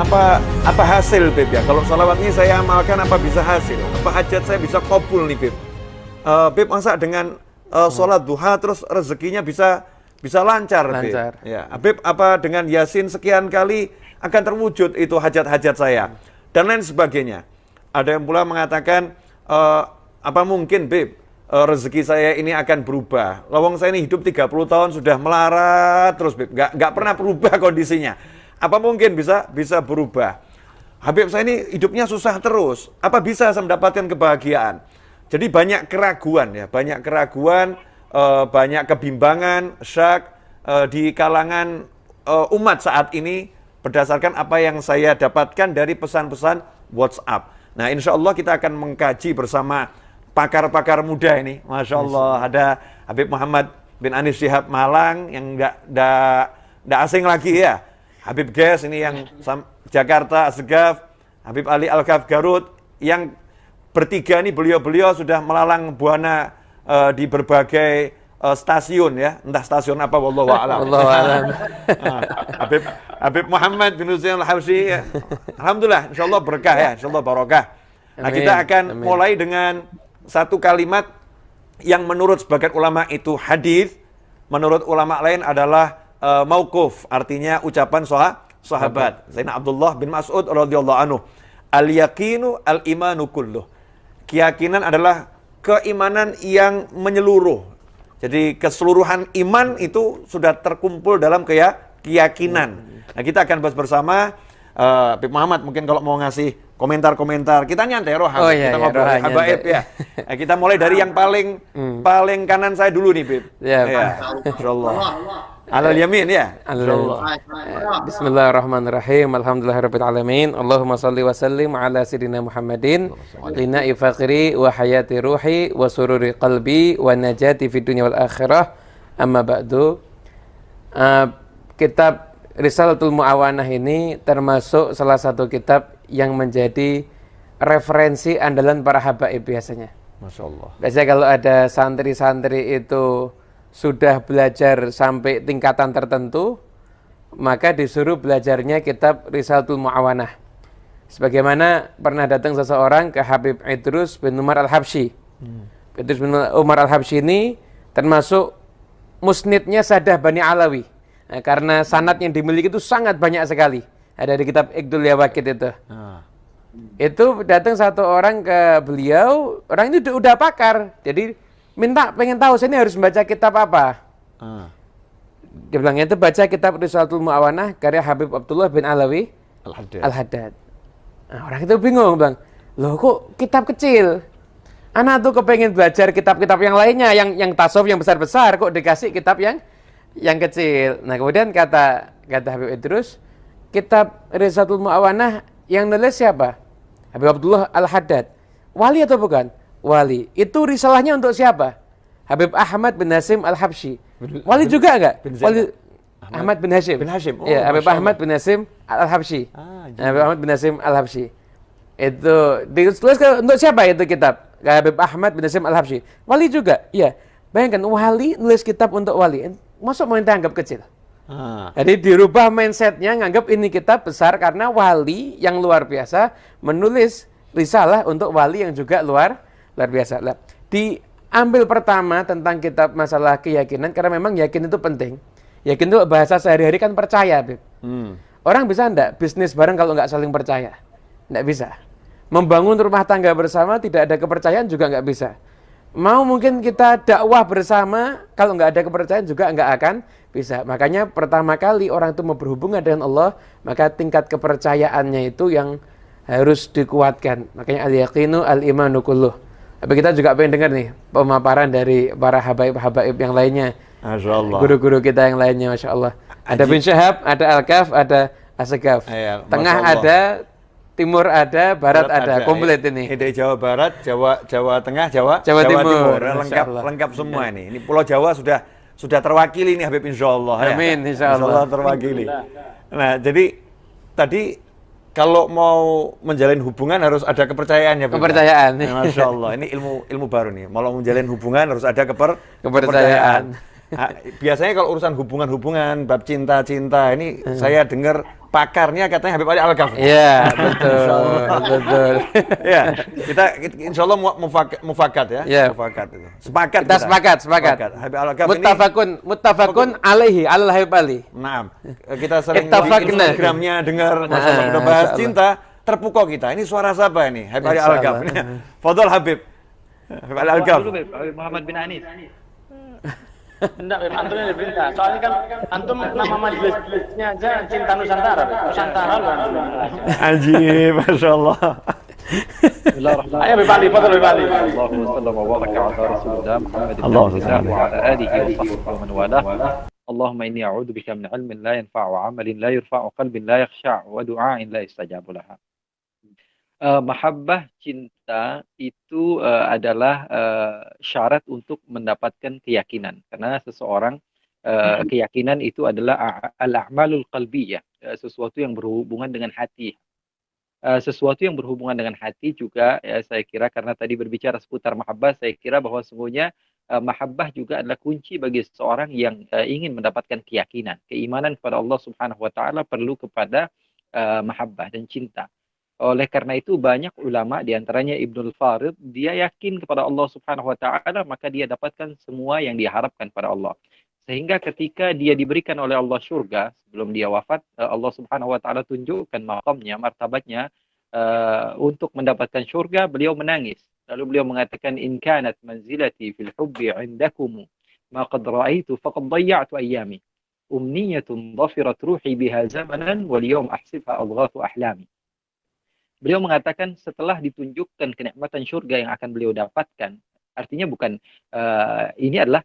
apa hasil Beb ya? Kalau sholawat ini saya amalkan apa bisa hasil? Apa hajat saya bisa kabul nih Beb? Beb masa dengan sholat duha terus rezekinya bisa lancar Beb? Ya, Beb apa dengan Yasin sekian kali akan terwujud itu hajat-hajat saya dan lain sebagainya. Ada yang pula mengatakan apa mungkin Beb rezeki saya ini akan berubah. Lawang saya ini hidup 30 tahun sudah melarat terus Beb, nggak pernah berubah kondisinya. Apa mungkin bisa berubah? Habib saya ini hidupnya susah terus. Apa bisa saya mendapatkan kebahagiaan? Jadi banyak keraguan ya, banyak kebimbangan, syak di kalangan umat saat ini berdasarkan apa yang saya dapatkan dari pesan-pesan WhatsApp. Nah, insya Allah kita akan mengkaji bersama pakar-pakar muda ini. Masya Allah, ada Habib Muhammad bin Anis Syihab Malang yang nggak asing lagi ya. Habib Ges ini yang Jakarta Asgaf, Habib Ali Al-Ghaf Garut, yang bertiga ini beliau sudah melalang buana di berbagai stasiun ya, entah stasiun apa wallahu a'lam. Habib Muhammad bin Husain Al-Habsyi ya. Alhamdulillah, insyaallah berkah ya, insyaallah barokah. Nah, kita akan mulai dengan satu kalimat yang menurut sebagian ulama itu hadis, menurut ulama lain adalah mauquf, artinya ucapan sahabat. Sayyidina Abdullah bin Mas'ud radhiyallahu anhu. Al-yaqinu al-imanu kulluh. Keyakinan adalah keimanan yang menyeluruh. Jadi keseluruhan iman itu sudah terkumpul dalam keyakinan. Nah, kita akan bahas bersama Habib Muhammad mungkin kalau mau ngasih komentar-komentar. Kita nyantai kita ngobrol habaib ya. Nah, kita mulai dari yang paling kanan saya dulu nih, Bib. Ya. Insyaallah. Alal yamin ya. Bismillahirrahmanirrahim. Alhamdulillahirabbil alamin. Allahumma shalli wa sallim ala sayyidina Muhammadin lina'i faqri wa hayati ruhi wa sururi qalbi wa najati fid dunya wal akhirah. Amma ba'du. Kitab Risalatul Mu'awanah ini termasuk salah satu kitab yang menjadi referensi andalan para habaib biasanya. Masya Allah. Biasanya kalau ada santri-santri itu sudah belajar sampai tingkatan tertentu, maka disuruh belajarnya kitab Risalatul Mu'awanah. Sebagaimana pernah datang seseorang ke Habib Idrus bin Umar Al-Habsyi. Idrus bin Umar Al-Habsyi ini termasuk musnidnya Sadah Bani Alawi. Nah, karena sanad yang dimiliki itu sangat banyak sekali. Ada di kitab Iqdul Yawakid itu. Itu datang satu orang ke beliau, orang ini udah pakar. Jadi pengen tahu saya ini harus membaca kitab apa. Dia bilang itu baca kitab Risalatul Mu'awanah karya Habib Abdullah bin Alawi Al-Haddad. Nah, orang itu bingung, bilang, loh kok kitab kecil? Anak tuh kepengen belajar kitab-kitab yang lainnya, yang tasawuf yang besar-besar, kok dikasih kitab yang kecil. Nah, kemudian kata Habib Idrus, kitab Risalatul Mu'awanah yang nulis siapa? Habib Abdullah Al-Haddad. Wali atau bukan? Wali. Itu risalahnya untuk siapa? Habib Ahmad bin Hasim Al-Habsyi. Wali juga enggak? Wali Ahmad bin Hasim. Oh, ya, Habib Ahmad bin Hasim Al-Habsyi. Habib Ahmad bin Hasim Al-Habsyi. Itu ditulis untuk siapa itu kitab? Habib Ahmad bin Hasim Al-Habsyi. Wali juga? Iya. Bayangkan wali nulis kitab untuk wali. Masuk mau anggap kecil. Jadi dirubah mindsetnya, nganggap ini kitab besar karena wali yang luar biasa menulis risalah untuk wali yang juga luar biasa. Diambil pertama tentang kitab masalah keyakinan karena memang yakin itu penting. Yakin itu bahasa sehari-hari kan percaya, Beb. Orang bisa enggak bisnis bareng kalau enggak saling percaya? Enggak bisa. Membangun rumah tangga bersama tidak ada kepercayaan juga enggak bisa. Mau mungkin kita dakwah bersama, kalau nggak ada kepercayaan juga nggak akan bisa. Makanya pertama kali orang itu mau berhubungan dengan Allah, maka tingkat kepercayaannya itu yang harus dikuatkan. Makanya al-yaqinu al-imanu kulluh. Tapi kita juga pengen dengar nih pemaparan dari para habaib-habaib yang lainnya. Masya Allah. Guru-guru kita yang lainnya, Masya Allah. Ada bin Syihab, ada Al-Ghaf, ada Asgaf. Tengah ada, timur ada, barat ada, komplit ini. Ini Jawa Barat, Jawa Tengah, Jawa Timur. Lengkap semua ini. Ini Pulau Jawa sudah terwakili nih Habib insyaallah. Amin insyaallah terwakili. Nah, jadi tadi kalau mau menjalin hubungan harus ada kepercayaan ya, kepercayaan. Nah, Masya Allah, ini ilmu baru nih. Kalau menjalin hubungan harus ada kepercayaan. Nah, biasanya kalau urusan hubungan-hubungan, bab cinta-cinta ini saya dengar pakarnya katanya Habib Ali Al-Ghafni. Iya, betul. Ya, kita insya Allah mufakat ya. Ya. Mufakat itu. Sepakat Kita sepakat. Habib Al-Ghafni Muttafaqun alaihi ala Habib Ali. Naam. Kita sering di Ittafaqna. Instagramnya dengar masalah udah bahas cinta, terpukau kita. Ini suara siapa ini? Habib Ali Al-Ghafni. Fadhol Habib. Habib Ali Al-Ghafni. Habib Muhammad bin Anis. Enggak, Beb, antum yang diperintah. Soalnya kan antum nama majelisnya aja Cinta Nusantara, Beb. Nusantara lu antum. Ajib, Masya Allah. Bismillahirrahmanirrahim. Ayo Beb Ali, fadhal Beb Ali. Allahumma salli wa baraka ala rasulillah Muhammad ibn Allahumma Abdillah salli. wa ala alihi wa sahbihi wa man walah. Allahumma inni a'udzu bika min ilmin la yanfa'u wa 'amalin la yurfa'u wa qalbin la yakhsha'u wa du'ain la yustajabu laha. Mahabbah cinta itu adalah syarat untuk mendapatkan keyakinan, karena seseorang keyakinan itu adalah al-a'malul qalbiyah, sesuatu yang berhubungan dengan hati. Sesuatu yang berhubungan dengan hati juga saya kira, karena tadi berbicara seputar mahabbah, saya kira bahwa sungguhnya mahabbah juga adalah kunci bagi seseorang yang ingin mendapatkan keyakinan. Keimanan kepada Allah Subhanahu wa taala perlu kepada mahabbah dan cinta. Oleh karena itu banyak ulama, diantaranya Ibnul Farid, dia yakin kepada Allah Subhanahu wa taala, maka dia dapatkan semua yang diharapkan pada Allah. Sehingga ketika dia diberikan oleh Allah surga sebelum dia wafat, Allah Subhanahu wa taala tunjukkan maqamnya, martabatnya untuk mendapatkan surga, beliau menangis. Lalu beliau mengatakan, in kanat manzilati fil hubbi 'indakum ma qad ra'aitu faqad dayya'tu ayyami. Umniyatun dhafirat ruhi biha zamanan wal yawm ahsibha adghathu ahlami. Beliau mengatakan setelah ditunjukkan kenikmatan surga yang akan beliau dapatkan, artinya bukan ini adalah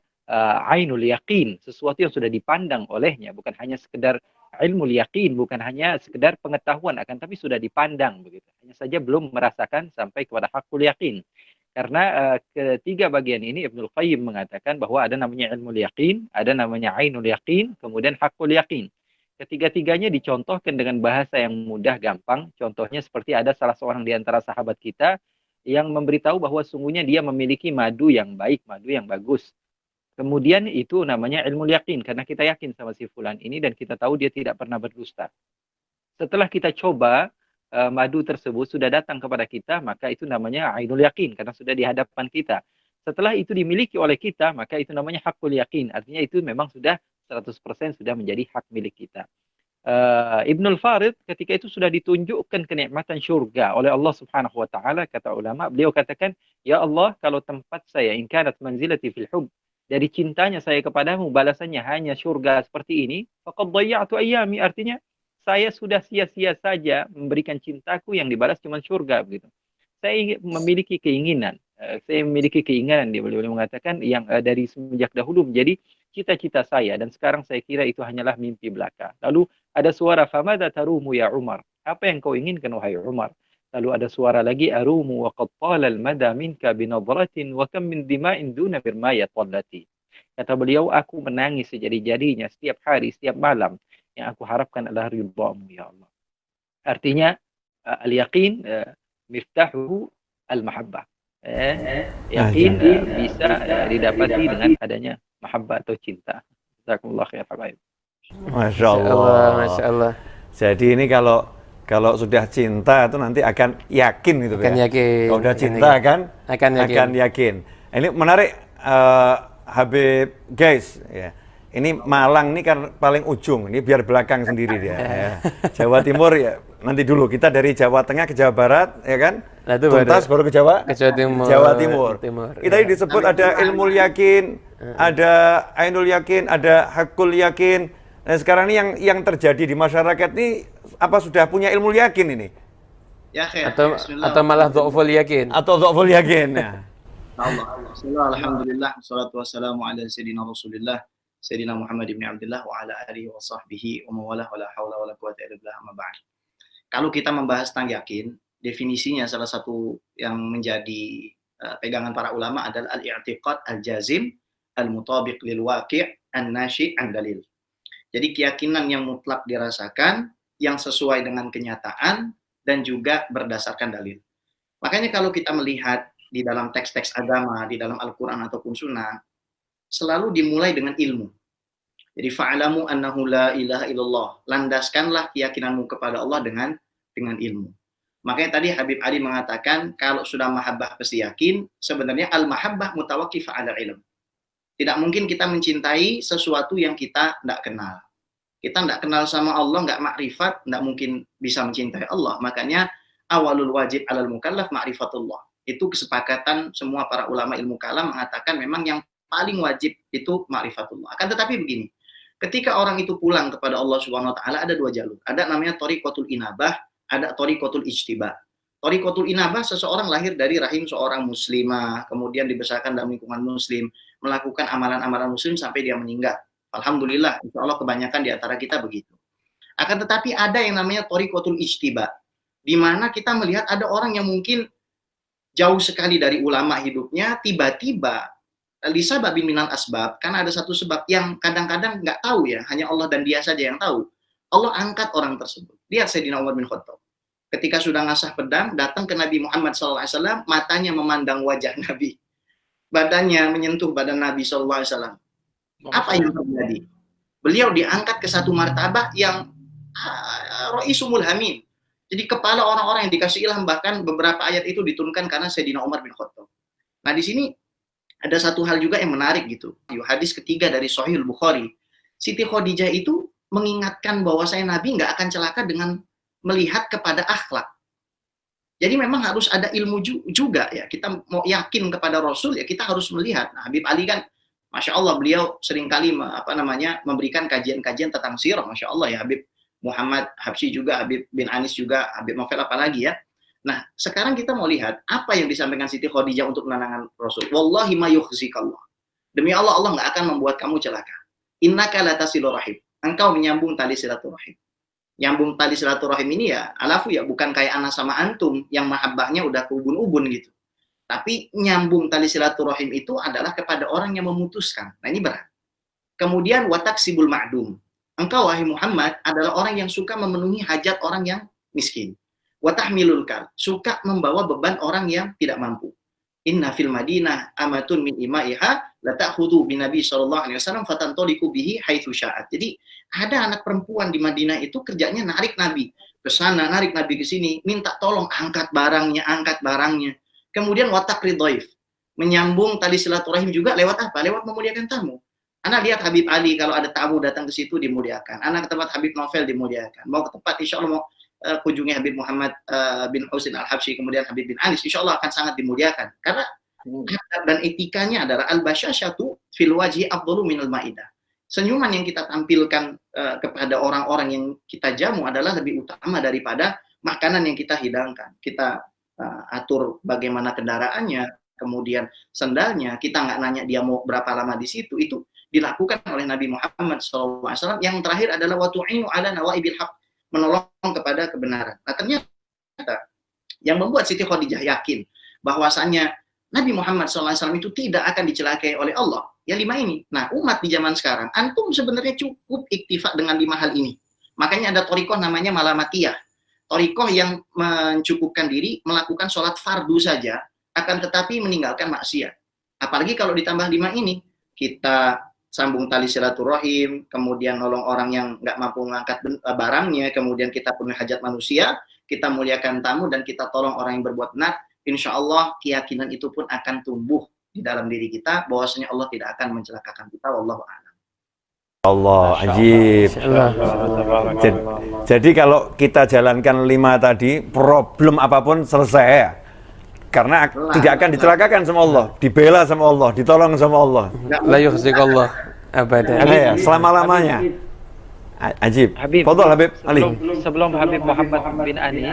ainul yaqin, sesuatu yang sudah dipandang olehnya, bukan hanya sekedar ilmu yaqin, bukan hanya sekedar pengetahuan, akan tapi sudah dipandang begitu. Hanya saja belum merasakan sampai kepada hakul yaqin. Karena ketiga bagian ini Ibnul Qayyim mengatakan bahwa ada namanya ilmu yaqin, ada namanya ainul yaqin, kemudian hakul yaqin. Ketiga-tiganya dicontohkan dengan bahasa yang mudah, gampang. Contohnya seperti ada salah seorang di antara sahabat kita yang memberitahu bahwa sungguhnya dia memiliki madu yang baik, madu yang bagus. Kemudian itu namanya ilmu yakin, karena kita yakin sama si fulan ini dan kita tahu dia tidak pernah berdusta. Setelah kita coba madu tersebut sudah datang kepada kita, maka itu namanya ainul yakin, karena sudah di hadapan kita. Setelah itu dimiliki oleh kita, maka itu namanya hakul yakin. Artinya itu memang sudah 100% sudah menjadi hak milik kita. Ibnul Farid ketika itu sudah ditunjukkan kenikmatan syurga oleh Allah Subhanahu wa taala, kata ulama, beliau katakan, ya Allah, kalau tempat saya in kanat manzilati fil hub, dari cintanya saya kepadamu balasannya hanya syurga seperti ini, faqad dayya'tu ayyami, artinya saya sudah sia-sia saja memberikan cintaku, yang dibalas cuma syurga begitu. Saya memiliki keinginan, dia beliau mengatakan yang dari semenjak dahulu menjadi cita-cita saya, dan sekarang saya kira itu hanyalah mimpi belaka. Lalu ada suara, famadza tarumu ya Umar, apa yang kau inginkan wahai Umar? Lalu ada suara lagi, arumu wa qad tala al-mada minka binadratin wa kam min dima'in duna birmayat wallati. Kata beliau, aku menangis sejadi-jadinya setiap hari, setiap malam, yang aku harapkan adalah ridhamu ya Allah. Artinya al-yaqin miftahu al-mahabbah. Yakin bisa didapati dengan adanya mahabbah atau cinta. Jazakumullah khair habaib. Masya Allah. Masya Allah. Jadi ini kalau sudah cinta itu nanti akan yakin gitu Akan ya. yakin. Kalau sudah cinta akan yakin. Ini menarik Habib guys ya. Ini Malang ini kan paling ujung, ini biar belakang sendiri dia. Ya. Jawa Timur ya, nanti dulu kita dari Jawa Tengah ke Jawa Barat, ya kan? Nah, itu tuntas baru ke Jawa Timur. Jawa Timur. Kita Ya. disebut ada ilmu yakin, ada ainul yakin, ada hakul yakin. Nah sekarang ini yang terjadi di masyarakat ini apa sudah punya ilmu yakin ini? Ya, khair. Atau malah dhaful yakin. Atau dhaful yakin. Ya. Allah, alhamdulillah, wassalatu wassalamu ala sayyidina Rasulillah, Sayyidina Muhammad ibn Abdillah wa ala alihi wa sahbihi wa mawalah wa la hawla wa la quwwata illa billah, amma ba'd. Kalau kita membahas tentang yakin, definisinya salah satu yang menjadi pegangan para ulama adalah al-i'tiqad al-jazim al-mutabiq lil waqi' an-nashi' an dalil. Jadi keyakinan yang mutlak dirasakan, yang sesuai dengan kenyataan dan juga berdasarkan dalil. Makanya kalau kita melihat di dalam teks-teks agama, di dalam Al-Qur'an ataupun Sunnah, selalu dimulai dengan ilmu. Jadi fa'alamu annahu la ilaha illallah. Landaskanlah keyakinanmu kepada Allah dengan ilmu. Makanya tadi Habib Ali mengatakan kalau sudah mahabbah pasti yakin, sebenarnya al-mahabbah mutawaqqifah 'ala ilm. Tidak mungkin kita mencintai sesuatu yang kita tidak kenal. Kita tidak kenal sama Allah, nggak makrifat, tidak mungkin bisa mencintai Allah. Makanya awalul wajib 'alal mukallaf ma'rifatullah. Itu kesepakatan semua para ulama ilmu kalam mengatakan memang yang paling wajib itu ma'rifatullah. Akan tetapi begini, ketika orang itu pulang kepada Allah Subhanahu wa taala ada dua jalur. Ada namanya thariqatul inabah, ada thariqatul ijtiba. Thariqatul inabah, seseorang lahir dari rahim seorang muslimah, kemudian dibesarkan dalam lingkungan muslim, melakukan amalan-amalan muslim sampai dia meninggal. Alhamdulillah, insya Allah kebanyakan di antara kita begitu. Akan tetapi ada yang namanya thariqatul ijtiba, di mana kita melihat ada orang yang mungkin jauh sekali dari ulama hidupnya, tiba-tiba lisababin minal asbab, karena ada satu sebab yang kadang-kadang nggak tahu ya, hanya Allah dan dia saja yang tahu. Allah angkat orang tersebut. Lihat Sayyidina Umar bin Khattab. Ketika sudah ngasah pedang, datang ke Nabi Muhammad SAW, matanya memandang wajah Nabi. Badannya menyentuh badan Nabi SAW. Apa yang terjadi? Beliau diangkat ke satu martabah yang Raisumul Hamim. Jadi kepala orang-orang yang dikasih ilham, bahkan beberapa ayat itu diturunkan karena Sayyidina Umar bin Khattab. Nah di sini ada satu hal juga yang menarik gitu. Hadis ketiga dari Sahih Bukhari. Siti Khadijah itu mengingatkan bahwasanya Nabi nggak akan celaka dengan melihat kepada akhlak. Jadi memang harus ada ilmu juga ya. Kita mau yakin kepada Rasul ya kita harus melihat. Nah, Habib Ali kan, masya Allah beliau seringkali memberikan kajian-kajian tentang sirah. Masya Allah ya, Habib Muhammad Habsyi juga, Habib bin Anis juga, Habib Novel apalagi ya. Nah sekarang kita mau lihat apa yang disampaikan Siti Khadijah untuk menenangkan Rasul. Wallahi ma yukhzikallah. Demi Allah, Allah nggak akan membuat kamu celaka. Innaka latasilu rahim. Engkau menyambung tali silaturahim. Nyambung tali silaturahim ini ya, alafu ya, bukan kayak ana sama antum yang mahabbahnya udah ke ubun-ubun gitu. Tapi nyambung tali silaturahim itu adalah kepada orang yang memutuskan. Nah ini berat. Kemudian wataksibul ma'dum. Engkau wahai Muhammad adalah orang yang suka memenuhi hajat orang yang miskin. Watahmilul kal, suka membawa beban orang yang tidak mampu. Inna fil Madinah amatun min imaiha la ta'khudhu bin Nabi sallallahu alaihi wasallam fatantaliqu bihi haitsu sya'at. Jadi ada anak perempuan di Madinah itu kerjanya narik Nabi ke sana, narik Nabi ke sini, minta tolong angkat barangnya. Kemudian watakri dhaif, menyambung tali silaturahim juga lewat apa? Lewat memuliakan tamu. Anak lihat Habib Ali kalau ada tamu datang ke situ dimuliakan. Anak ke tempat Habib Novel dimuliakan. Mau ke tempat insya Allah mau kunjungi Habib Muhammad bin Husain Al-Habsyi, kemudian Habib bin Anis, insya Allah akan sangat dimuliakan. Karena adab dan etikanya adalah al-basyasyatu fil wajhi afdalu minal ma'idah. Senyuman yang kita tampilkan kepada orang-orang yang kita jamu adalah lebih utama daripada makanan yang kita hidangkan. Kita atur bagaimana kendaraannya, kemudian sendalnya, kita nggak nanya dia mau berapa lama di situ, itu dilakukan oleh Nabi Muhammad SAW. Yang terakhir adalah watu'inu ala nawaibil haq, menolong kepada kebenaran. Nah ternyata yang membuat Siti Khadijah yakin bahwasannya Nabi Muhammad SAW itu tidak akan dicelakai oleh Allah, ya 5 ini. Nah umat di zaman sekarang, antum sebenarnya cukup iktifak dengan 5 hal ini. Makanya ada thariqah namanya malamatiyah. Thariqah yang mencukupkan diri melakukan sholat fardu saja, akan tetapi meninggalkan maksiat. Apalagi kalau ditambah 5 ini, kita sambung tali silaturahim, kemudian nolong orang yang nggak mampu mengangkat barangnya, kemudian kita penuhi hajat manusia, kita muliakan tamu, dan kita tolong orang yang berbuat benar. Insya Allah keyakinan itu pun akan tumbuh di dalam diri kita, bahwasanya Allah tidak akan mencelakakan kita. Wallahu a'lam. Allah, ajib. Jadi kalau kita jalankan 5 tadi, problem apapun selesai ya. Karena tidak akan dicelakakan sama Allah, dibela sama Allah, ditolong sama Allah. La yukhzikallah abadan. Ya, selama-lamanya. Ajib. Fadhol Habib Ali. Sebelum Habib Muhammad bin Anis,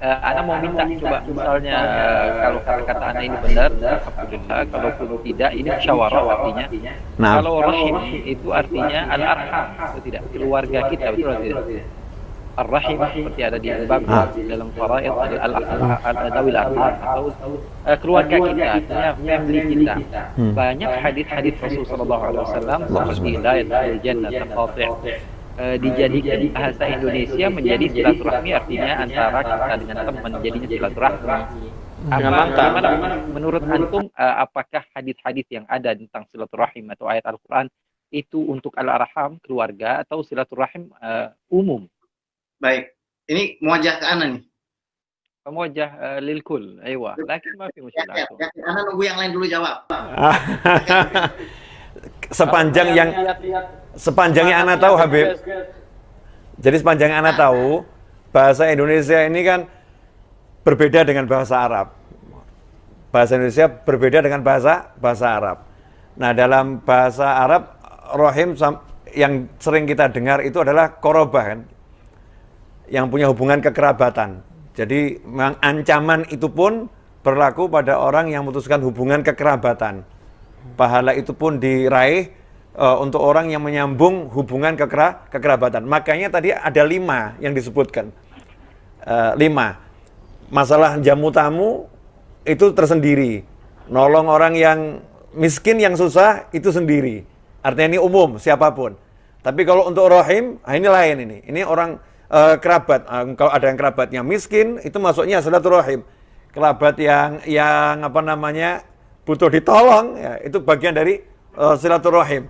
Ana mau minta coba misalnya kalau kata Ana ini benar, alhamdulillah. Kalaupun tidak, ini musyawarah artinya. Kalau rahim itu artinya al-arham, atau tidak? Keluarga kita, betul atau tidak? Ar-rahim seperti ada di bab dalam faraid al-adawil arham, atau keluarga kita, artinya family kita. Banyak hadis-hadis Rasul sallallahu alaihi wasallam seperti la yadkhulul jannah taqati' dijadikan bahasa Indonesia menjadi silaturahmi, artinya antara kita dengan teman jadinya silaturahmi. Bagaimana menurut antum, apakah hadis-hadis yang ada tentang silaturahim atau ayat Al-Quran itu untuk al-arham keluarga atau silaturahim umum? Baik, ini muwajah ke Ana nih. Muwajah lil kul, aywa. Lakin ma fi mushkilah. Ya, Ana nunggu yang lain dulu jawab. Sepanjangnya Ana tahu, Habib. Jadi sepanjang Ana tahu, bahasa Indonesia ini kan berbeda dengan bahasa Arab. Bahasa Indonesia berbeda dengan bahasa Arab. Nah, dalam bahasa Arab, rahim yang sering kita dengar itu adalah korobah, kan? Yang punya hubungan kekerabatan. Jadi, ancaman itu pun berlaku pada orang yang memutuskan hubungan kekerabatan. Pahala itu pun diraih untuk orang yang menyambung hubungan kekerabatan. Makanya tadi ada 5 yang disebutkan. 5. Masalah jamu tamu itu tersendiri. Nolong orang yang miskin, yang susah, itu sendiri. Artinya ini umum, siapapun. Tapi kalau untuk rahim, ini lain ini. Ini orang kerabat. Kalau ada yang kerabatnya miskin, itu masuknya silaturahim. Kerabat yang apa namanya, butuh ditolong, ya, itu bagian dari silaturahim.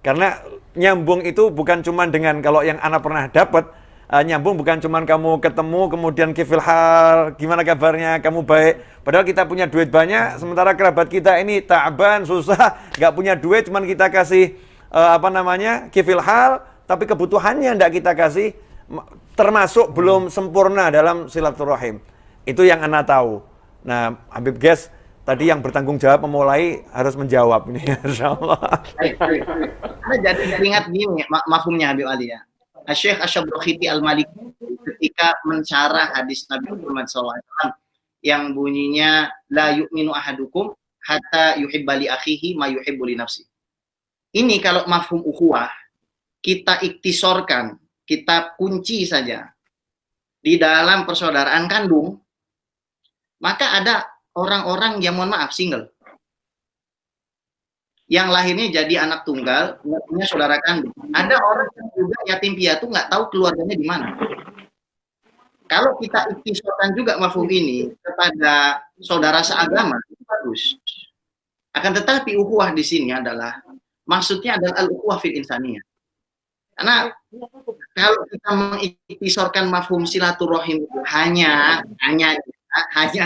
Karena nyambung itu bukan cuma dengan, kalau yang Ana pernah dapat, nyambung bukan cuma kamu ketemu kemudian kifil hal, gimana kabarnya, kamu baik. Padahal kita punya duit banyak, sementara kerabat kita ini ta'ban, susah, nggak punya duit, cuman kita kasih kifil hal, tapi kebutuhannya nggak kita kasih, termasuk belum sempurna dalam silaturahim. Itu yang Ana tahu. Nah, Habib Ges tadi yang bertanggung jawab memulai harus menjawab ini, insyaallah. Ana jadi ingat gini mafhumnya Habib Ali ya. Syekh Asy-Syabrkhiti Al-Maliki ketika mensyarah hadis Nabi Muhammad SAW yang bunyinya la yu'minu ahadukum hatta yuhibba li akhihi ma yuhibbu li nafsi. Ini kalau mafhum ukhuwah kita iktisorkan, kita kunci saja di dalam persaudaraan kandung, maka ada orang-orang yang mohon maaf single, yang lahirnya jadi anak tunggal, nggak punya saudara kandung. Ada orang yang juga yatim piatu, nggak tahu keluarganya di mana. Kalau kita iktisorkan juga mafhum ini kepada saudara seagama, itu bagus. Akan tetapi ukhuwah di sini adalah, maksudnya adalah al-ukhuwah fil insaniyah. Karena kalau kita mengiktisorkan mafhum silaturahim hanya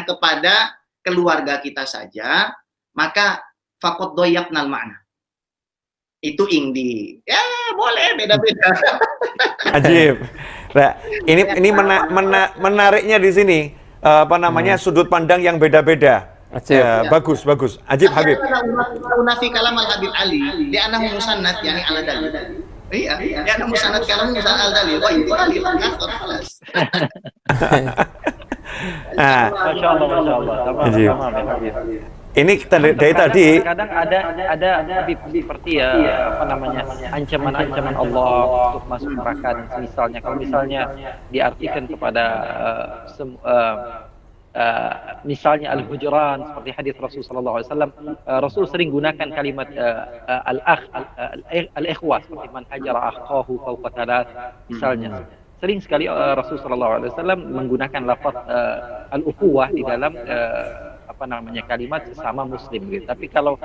kepada keluarga kita saja, maka fakot doyaknal makna. Itu indi. Ya, boleh beda-beda. Ajib. Nah, ini menariknya di sini sudut pandang yang beda-beda. Bagus. Ajib Habib. Unafi kalam al-Habib Ali, dia anak musannad yani ala dalil. Iya, dia anak musannad kalam musannad al dalil. Wah, itu dalil ngakor kelas. Masya Allah. Tamam. Ini dari tadi. Kadang ada seperti ancaman-ancaman Allah untuk masuk neraka. Misalnya, kalau misalnya diartikan kepada misalnya al-hujran seperti hadis Rasul sallallahu alaihi wasallam, Rasul sering gunakan kalimat al-ikhwah seperti man hajara akhahu fawqa thalath misalnya. Sering sekali Rasul sallallahu alaihi wasallam menggunakan lafaz al-ukhuwah di dalam kalimat sesama muslim gitu. Tapi kalau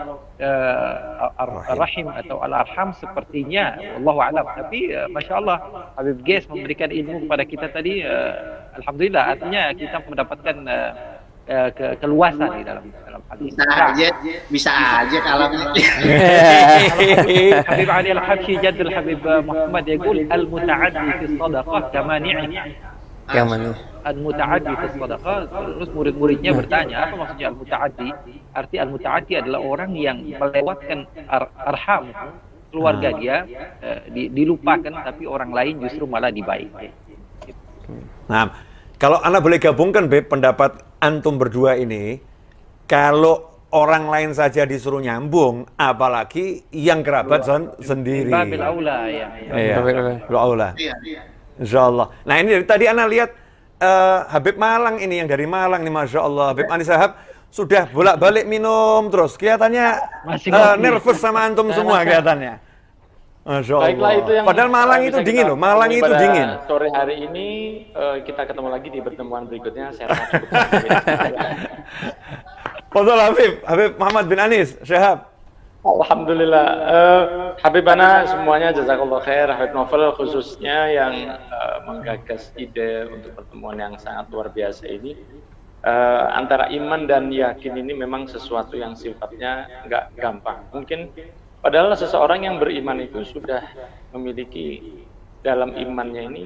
rahim atau al-arham sepertinya wallahu a'lam. Tapi Masya Allah Habib Ges memberikan ilmu kepada kita tadi, alhamdulillah, artinya kita mendapatkan keluasan di dalam hal ini. Bisa aja kalau Habib Ali Al-Habsyi Jaddul Habib Muhammad yaqul al-muta'addi fi sadaqah kamani'i. Al-muta'addi fi sadaqah. Terus murid-muridnya bertanya, apa maksudnya al-muta'addi? Arti al-muta'addi adalah orang yang melewatkan arham keluarga dia, dilupakan, tapi orang lain justru malah dibaik. Nah, kalau Anda boleh gabungkan pendapat antum berdua ini, kalau orang lain saja disuruh nyambung, apalagi yang kerabat sendiri. Babil aula ya. Babil aula. Insyaallah. Nah, ini dari tadi Anda lihat Habib Malang ini, yang dari Malang nih, Masya Allah. Habib Anis Sahab sudah bolak-balik minum terus. Kelihatannya nervous sama antum semua kelihatannya. Masya Allah. Baiklah, itu yang padahal Malang itu dingin loh. Malang itu dingin. Sore hari ini kita ketemu lagi di pertemuan berikutnya. Saya Fadhol Habib Muhammad bin Anis Syahab. Alhamdulillah. Habibana semuanya jazakallah khair. Habib Novel khususnya yang menggagas ide untuk pertemuan yang sangat luar biasa ini. Antara iman dan yakin ini memang sesuatu yang sifatnya nggak gampang. Mungkin padahal seseorang yang beriman itu sudah memiliki dalam imannya ini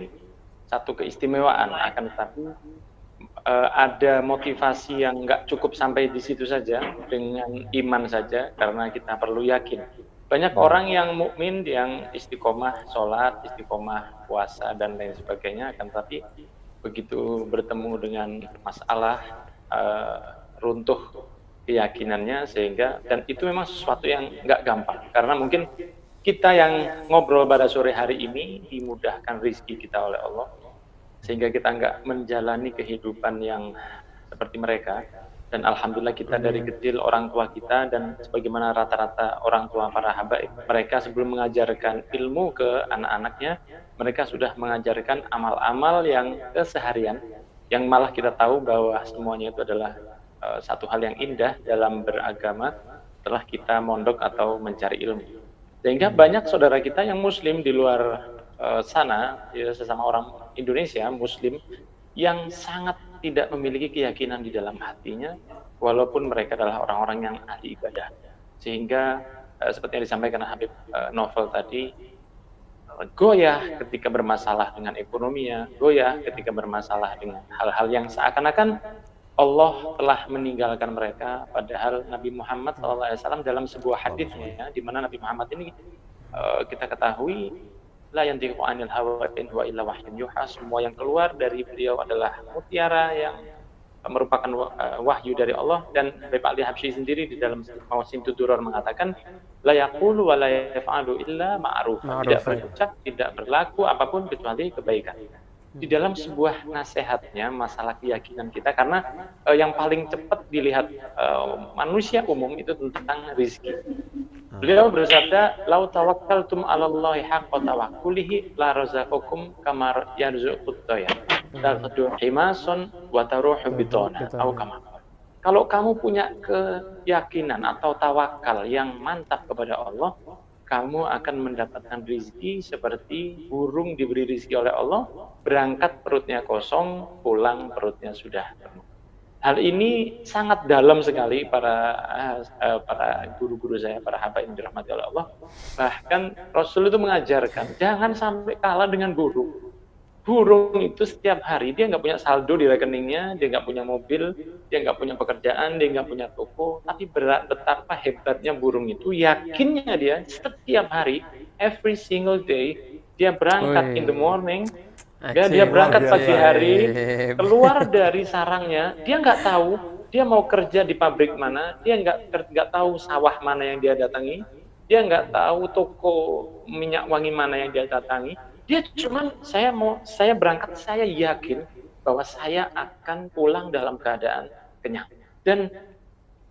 satu keistimewaan, akan tetapi ada motivasi yang nggak cukup sampai di situ saja dengan iman saja, karena kita perlu yakin. Banyak orang yang mukmin yang istiqomah sholat, istiqomah puasa dan lain sebagainya, akan tetapi begitu bertemu dengan masalah runtuh keyakinannya, sehingga dan itu memang sesuatu yang nggak gampang, karena mungkin kita yang ngobrol pada sore hari ini dimudahkan rezeki kita oleh Allah, sehingga kita nggak menjalani kehidupan yang seperti mereka. Dan alhamdulillah kita dari kecil orang tua kita, dan sebagaimana rata-rata orang tua para habaib, mereka sebelum mengajarkan ilmu ke anak-anaknya, mereka sudah mengajarkan amal-amal yang keseharian, yang malah kita tahu bahwa semuanya itu adalah satu hal yang indah dalam beragama setelah kita mondok atau mencari ilmu. Sehingga banyak saudara kita yang muslim di luar sana, ya, sesama orang Indonesia muslim yang sangat tidak memiliki keyakinan di dalam hatinya, walaupun mereka adalah orang-orang yang ahli ibadah. Sehingga seperti yang disampaikan Habib Novel tadi, goyah ketika bermasalah dengan ekonominya, goyah ketika bermasalah dengan hal-hal yang seakan-akan Allah telah meninggalkan mereka, padahal Nabi Muhammad SAW dalam sebuah hadisnya, di mana Nabi Muhammad ini kita ketahui la yantiqu 'anil hawa in huwa illa wahyun yuha, semua yang keluar dari beliau adalah mutiara yang merupakan wahyu dari Allah. Dan Habib Ali Habsyi sendiri di dalam Mawasim Tuduror mengatakan la yaqulu wa la yaf'alu illa ma'ruf, tidak berucap, tidak berlaku apapun kecuali kebaikan. Di dalam sebuah nasihatnya masalah keyakinan kita, karena yang paling cepat dilihat manusia umum itu tentang rezeki. Beliau bersabda, "Lau tawakkaltum 'alallahi haqqa tawakkulihi la razaqakum kama yarzuqut tayr. Taqdu himason wa taruhu bitona." Kalau kamu punya keyakinan atau tawakal yang mantap kepada Allah, kamu akan mendapatkan rezeki seperti burung diberi rezeki oleh Allah, berangkat perutnya kosong, pulang perutnya sudah penuh. Hal ini sangat dalam sekali para guru-guru saya, para habaib yang dirahmati oleh Allah. Bahkan Rasul itu mengajarkan, jangan sampai kalah dengan burung. Burung itu setiap hari, dia nggak punya saldo di rekeningnya, dia nggak punya mobil, dia nggak punya pekerjaan, dia nggak punya toko, tapi betapa hebatnya burung itu, yakinnya dia setiap hari, every single day, dia berangkat in the morning, dia berangkat pagi hari, keluar dari sarangnya, dia nggak tahu dia mau kerja di pabrik mana, dia nggak tahu sawah mana yang dia datangi, dia nggak tahu toko minyak wangi mana yang dia datangi. Dia cuman saya berangkat, saya yakin bahwa saya akan pulang dalam keadaan kenyang. Dan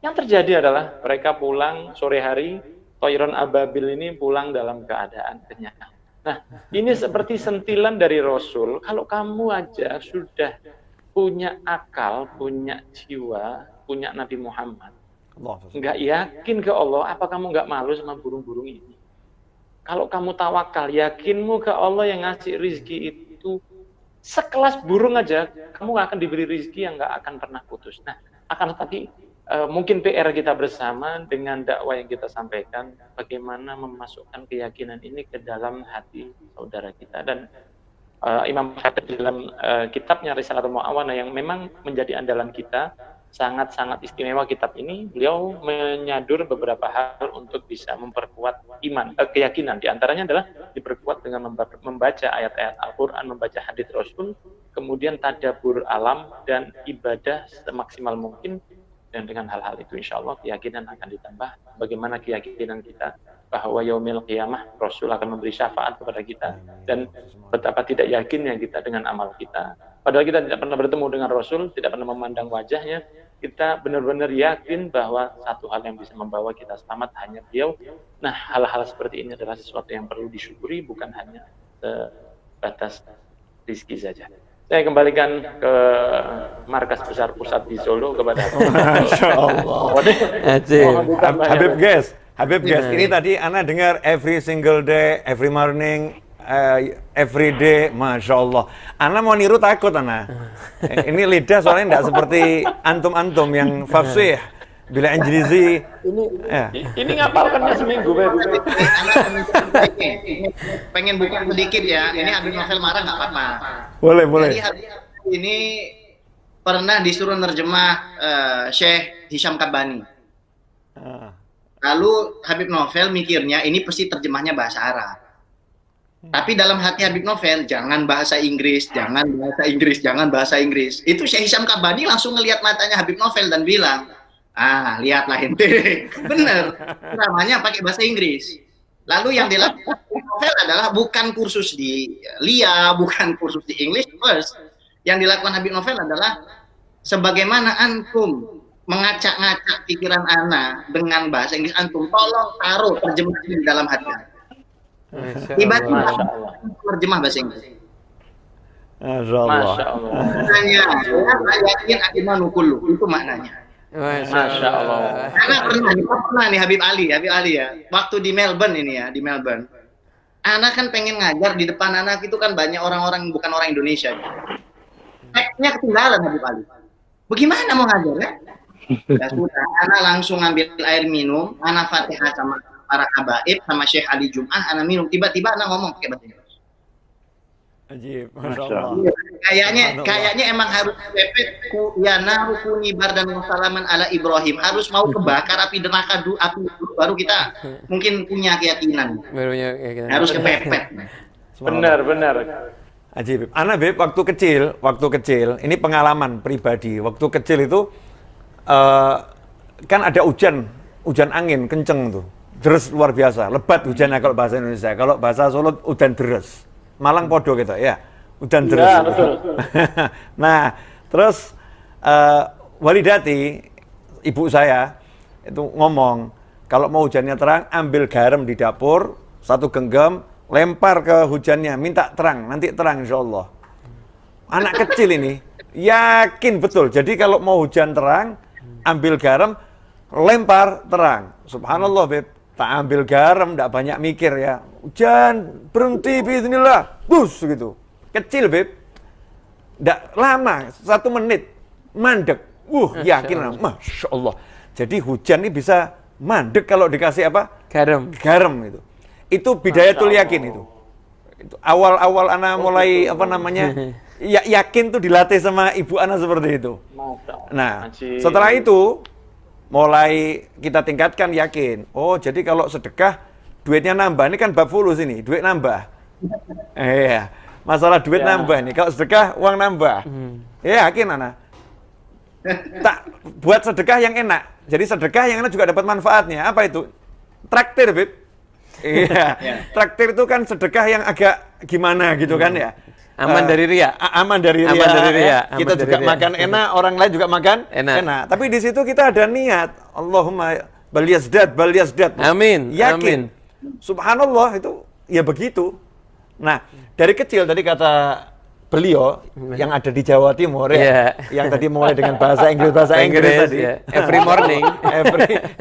yang terjadi adalah mereka pulang sore hari, Toiron Ababil ini pulang dalam keadaan kenyang. Nah, ini seperti sentilan dari Rasul. Kalau kamu aja sudah punya akal, punya jiwa, punya Nabi Muhammad, nggak yakin ke Allah, apa kamu nggak malu sama burung-burung ini? Kalau kamu tawakal, yakinmu ke Allah yang ngasih rizki itu sekelas burung aja, kamu akan diberi rizki yang nggak akan pernah putus. Nah, akan tetapi mungkin PR kita bersama dengan dakwah yang kita sampaikan, bagaimana memasukkan keyakinan ini ke dalam hati saudara kita. Dan Imam Khatib dalam kitabnya Risalatul Mu'awanah yang memang menjadi andalan kita, sangat-sangat istimewa kitab ini, beliau menyadur beberapa hal untuk bisa memperkuat keyakinan. Di antaranya adalah diperkuat dengan membaca ayat-ayat Al-Quran, membaca hadits Rasul, kemudian tadabbur alam dan ibadah semaksimal mungkin. Dan dengan hal-hal itu insya Allah keyakinan akan ditambah. Bagaimana keyakinan kita bahwa yaumil qiyamah Rasul akan memberi syafaat kepada kita, dan betapa tidak yakinnya kita dengan amal kita. Padahal kita tidak pernah bertemu dengan Rasul, tidak pernah memandang wajahnya, kita benar-benar yakin bahwa satu hal yang bisa membawa kita selamat hanya beliau. Nah, hal-hal seperti ini adalah sesuatu yang perlu disyukuri, bukan hanya sebatas rezeki saja. Saya kembalikan ke markas besar pusat di Solo kepada Masya Allah. Habib Ges, Habib guys, ini tadi Ana dengar every single day, every morning, every day, Masya Allah. Ana mau niru takut, Ana. Ini lidah soalnya tidak seperti antum-antum yang fasih, bila Injilizi. Ini ngapalkannya seminggu, Beb. Pengen buka sedikit ya. Ini Habib Novel marah nggak apa-apa. Boleh. Jadi Habib ini pernah disuruh nerjemah Syekh Hisham Kabani. Lalu Habib Novel mikirnya ini pasti terjemahnya bahasa Arab. Tapi dalam hati Habib Novel, jangan bahasa Inggris, jangan bahasa Inggris, jangan bahasa Inggris. Itu Syekh Hisham Kabani langsung ngelihat matanya Habib Novel dan bilang, lihatlah ente. Bener, namanya pakai bahasa Inggris. Lalu yang dilakukan Habib Novel adalah bukan kursus di LIA, bukan kursus di English first. Yang dilakukan Habib Novel adalah sebagaimana antum mengacak-ngacak pikiran Ana dengan bahasa Inggris antum, tolong taruh terjemahnya di dalam hati. Tiba-tiba terjemah bahasa Inggris. Masya Allah. Maknanya, yakin akhirnya nukulu, itu maknanya. Masya Allah. Karena pernah nih Habib Ali ya, waktu di Melbourne ini ya, di Melbourne. Ana kan pengen ngajar, di depan anak itu kan banyak orang-orang bukan orang Indonesia. Teksnya ketinggalan Habib Ali. Bagaimana mau ngajar ya? Ya sudah, Ana langsung ngambil air minum, Ana Fatihah sama para habaib, sama Syekh Ali Jum'ah, Ana minum. Tiba-tiba Ana ngomong pakai bahasa Inggris. Ajib, Masya Allah. Kayaknya emang harus pepet ya narukuni bardan wasalaman ala Ibrahim. Harus mau kebakar api neraka api baru kita mungkin punya keyakinan. Harus kepepet. Benar. Ajib. Ana Beb, waktu kecil, ini pengalaman pribadi. Waktu kecil itu kan ada hujan angin kenceng tuh, deres luar biasa, lebat hujannya kalau bahasa Indonesia. Kalau bahasa Solo udan deres, Malang podo gitu ya, udan deres. Ya, betul. Nah, terus Walidati, ibu saya itu ngomong, kalau mau hujannya terang, ambil garam di dapur, 1 genggam, lempar ke hujannya, minta terang, nanti terang insya Allah. Anak kecil ini yakin betul. Jadi kalau mau hujan terang, ambil garam, lempar terang. Subhanallah, Beb. Tak ambil garam, tidak banyak mikir ya. Hujan, berhenti, bismillah. Bus, gitu. Kecil, Beb. Tidak lama, 1 menit. Mandek. Yakin. Masya Allah. Jadi hujan ini bisa mandek kalau dikasih apa? Garam itu. Itu bidayatul yakin itu. Awal-awal anak mulai yakin tuh dilatih sama ibu anak seperti itu. Nah, setelah itu mulai kita tingkatkan yakin. Oh, jadi kalau sedekah duitnya nambah. Ini kan bab fulus ini, duit nambah. Iya, masalah duit nambah nih. Kalau sedekah uang nambah. Ya, yakin anak. Tak buat sedekah yang enak. Jadi sedekah yang enak juga dapat manfaatnya. Apa itu? Traktir, Bib. Iya, traktir itu kan sedekah yang agak gimana gitu kan ya. Aman dari riya. Aman dari riya. Kita juga makan enak, orang lain juga makan enak. Tapi di situ kita ada niat. Allahumma bal yazdad. Amin. Yakin. Subhanallah itu ya begitu. Nah, dari kecil tadi kata beliau yang ada di Jawa Timur ya, yang tadi mulai dengan bahasa Inggris tadi. Every morning,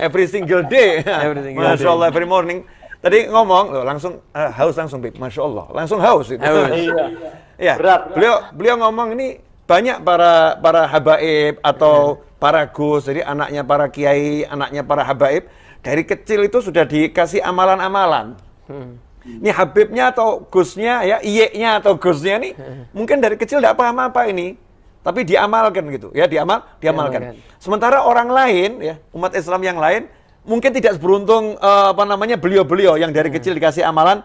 every single day. Masya Allah, every morning. Tadi ngomong, langsung haus langsung, Bib. Masya Allah, langsung haus itu. Iya. Beliau ngomong ini banyak para habaib atau para gus, jadi anaknya para kiai, anaknya para habaib dari kecil itu sudah dikasih amalan-amalan. Ini habibnya atau gusnya ya, iyeknya atau gusnya nih mungkin dari kecil tidak paham apa ini, tapi diamalkan gitu ya, diamalkan. Sementara orang lain ya, umat Islam yang lain mungkin tidak seberuntung beliau-beliau yang dari kecil dikasih amalan.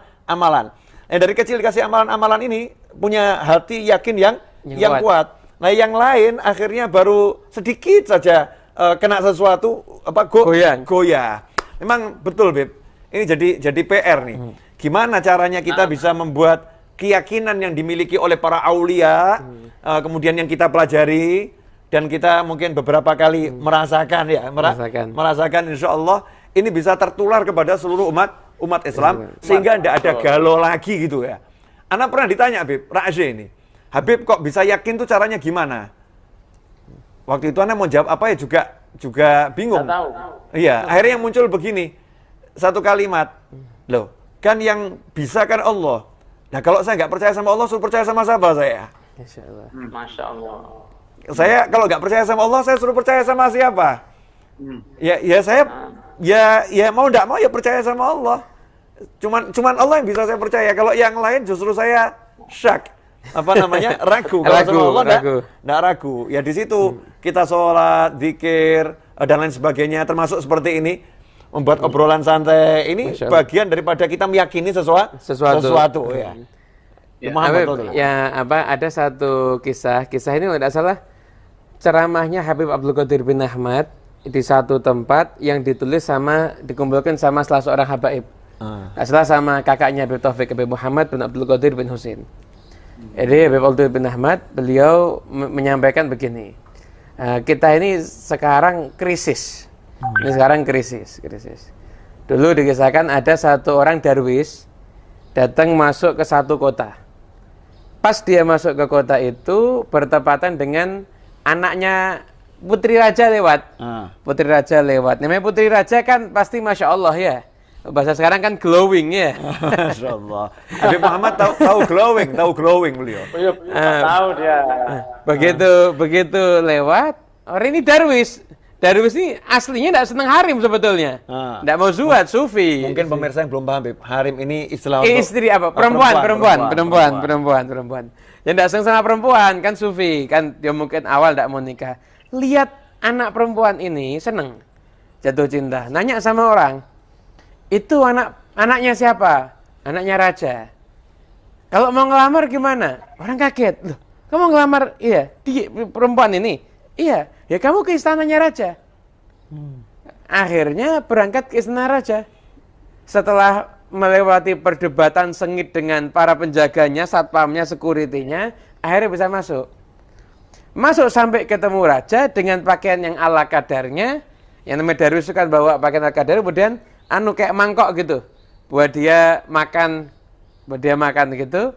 Dari kecil dikasih amalan ini punya hati yakin yang kuat. Nah, yang lain akhirnya baru sedikit saja kena sesuatu goyah. Memang betul, Beb. Ini jadi PR nih. Gimana caranya kita bisa membuat keyakinan yang dimiliki oleh para aulia, kemudian yang kita pelajari, dan kita mungkin beberapa kali merasakan insya Allah ini bisa tertular kepada seluruh umat Islam sehingga tidak ada galau lagi gitu ya. Ana pernah ditanya Habib Raja ini, Habib kok bisa yakin tuh caranya gimana? Waktu itu Ana mau jawab apa ya juga bingung. Iya, akhirnya yang muncul begini, satu kalimat. Loh, kan yang bisa kan Allah. Nah, kalau saya nggak percaya sama Allah, suruh percaya sama siapa saya? Masya Allah. Masya Allah. Saya kalau nggak percaya sama Allah, saya suruh percaya sama siapa? Ya saya ya mau nggak mau ya percaya sama Allah. Cuman Allah yang bisa saya percaya. Kalau yang lain justru saya syak. Apa namanya? Ragu. Kalau sama Allah nggak ragu. Ya di situ kita sholat, zikir dan lain sebagainya, termasuk seperti ini. Membuat obrolan santai ini bagian daripada kita meyakini sesuatu ya. Ada satu kisah ini kalau tidak salah ceramahnya Habib Abdul Qadir bin Ahmad di satu tempat yang dikumpulkan sama salah seorang habaib. Salah sama kakaknya Habib Taufik Habib Muhammad bin Abdul Qadir bin Husain. Jadi Habib Abdul bin Ahmad beliau menyampaikan begini. Kita ini sekarang krisis. Ini sekarang krisis. Dulu dikisahkan ada satu orang darwis datang masuk ke satu kota. Pas dia masuk ke kota itu bertepatan dengan anaknya putri raja lewat. Putri raja lewat. Namanya putri raja kan pasti Masya Allah ya. Bahasa sekarang kan glowing ya. Masya Allah. Habib Muhammad tahu glowing beliau. Tahu dia. Begitu lewat. Orang ini darwis. Darwis ini aslinya tidak senang harim sebetulnya. Tidak mau zuhad, sufi. Mungkin pemirsa yang belum paham, Beb. Harim ini istilah untuk istri apa? Perempuan. Yang tidak senang sama perempuan kan sufi, kan dia mungkin awal tidak mau nikah. Lihat anak perempuan ini senang, jatuh cinta. Nanya sama orang, itu anaknya siapa? Anaknya raja. Kalau mau ngelamar gimana? Orang kaget. Loh, kamu ngelamar? Iya, dia perempuan ini. Iya, ya kamu ke istananya raja. Akhirnya berangkat ke istana raja. Setelah melewati perdebatan sengit dengan para penjaganya, satpamnya, security-nya, akhirnya bisa masuk. Masuk sampai ketemu raja dengan pakaian yang ala kadarnya. Yang namanya darwis kan bawa pakaian ala kadar, kemudian kayak mangkok gitu. Buat dia makan gitu.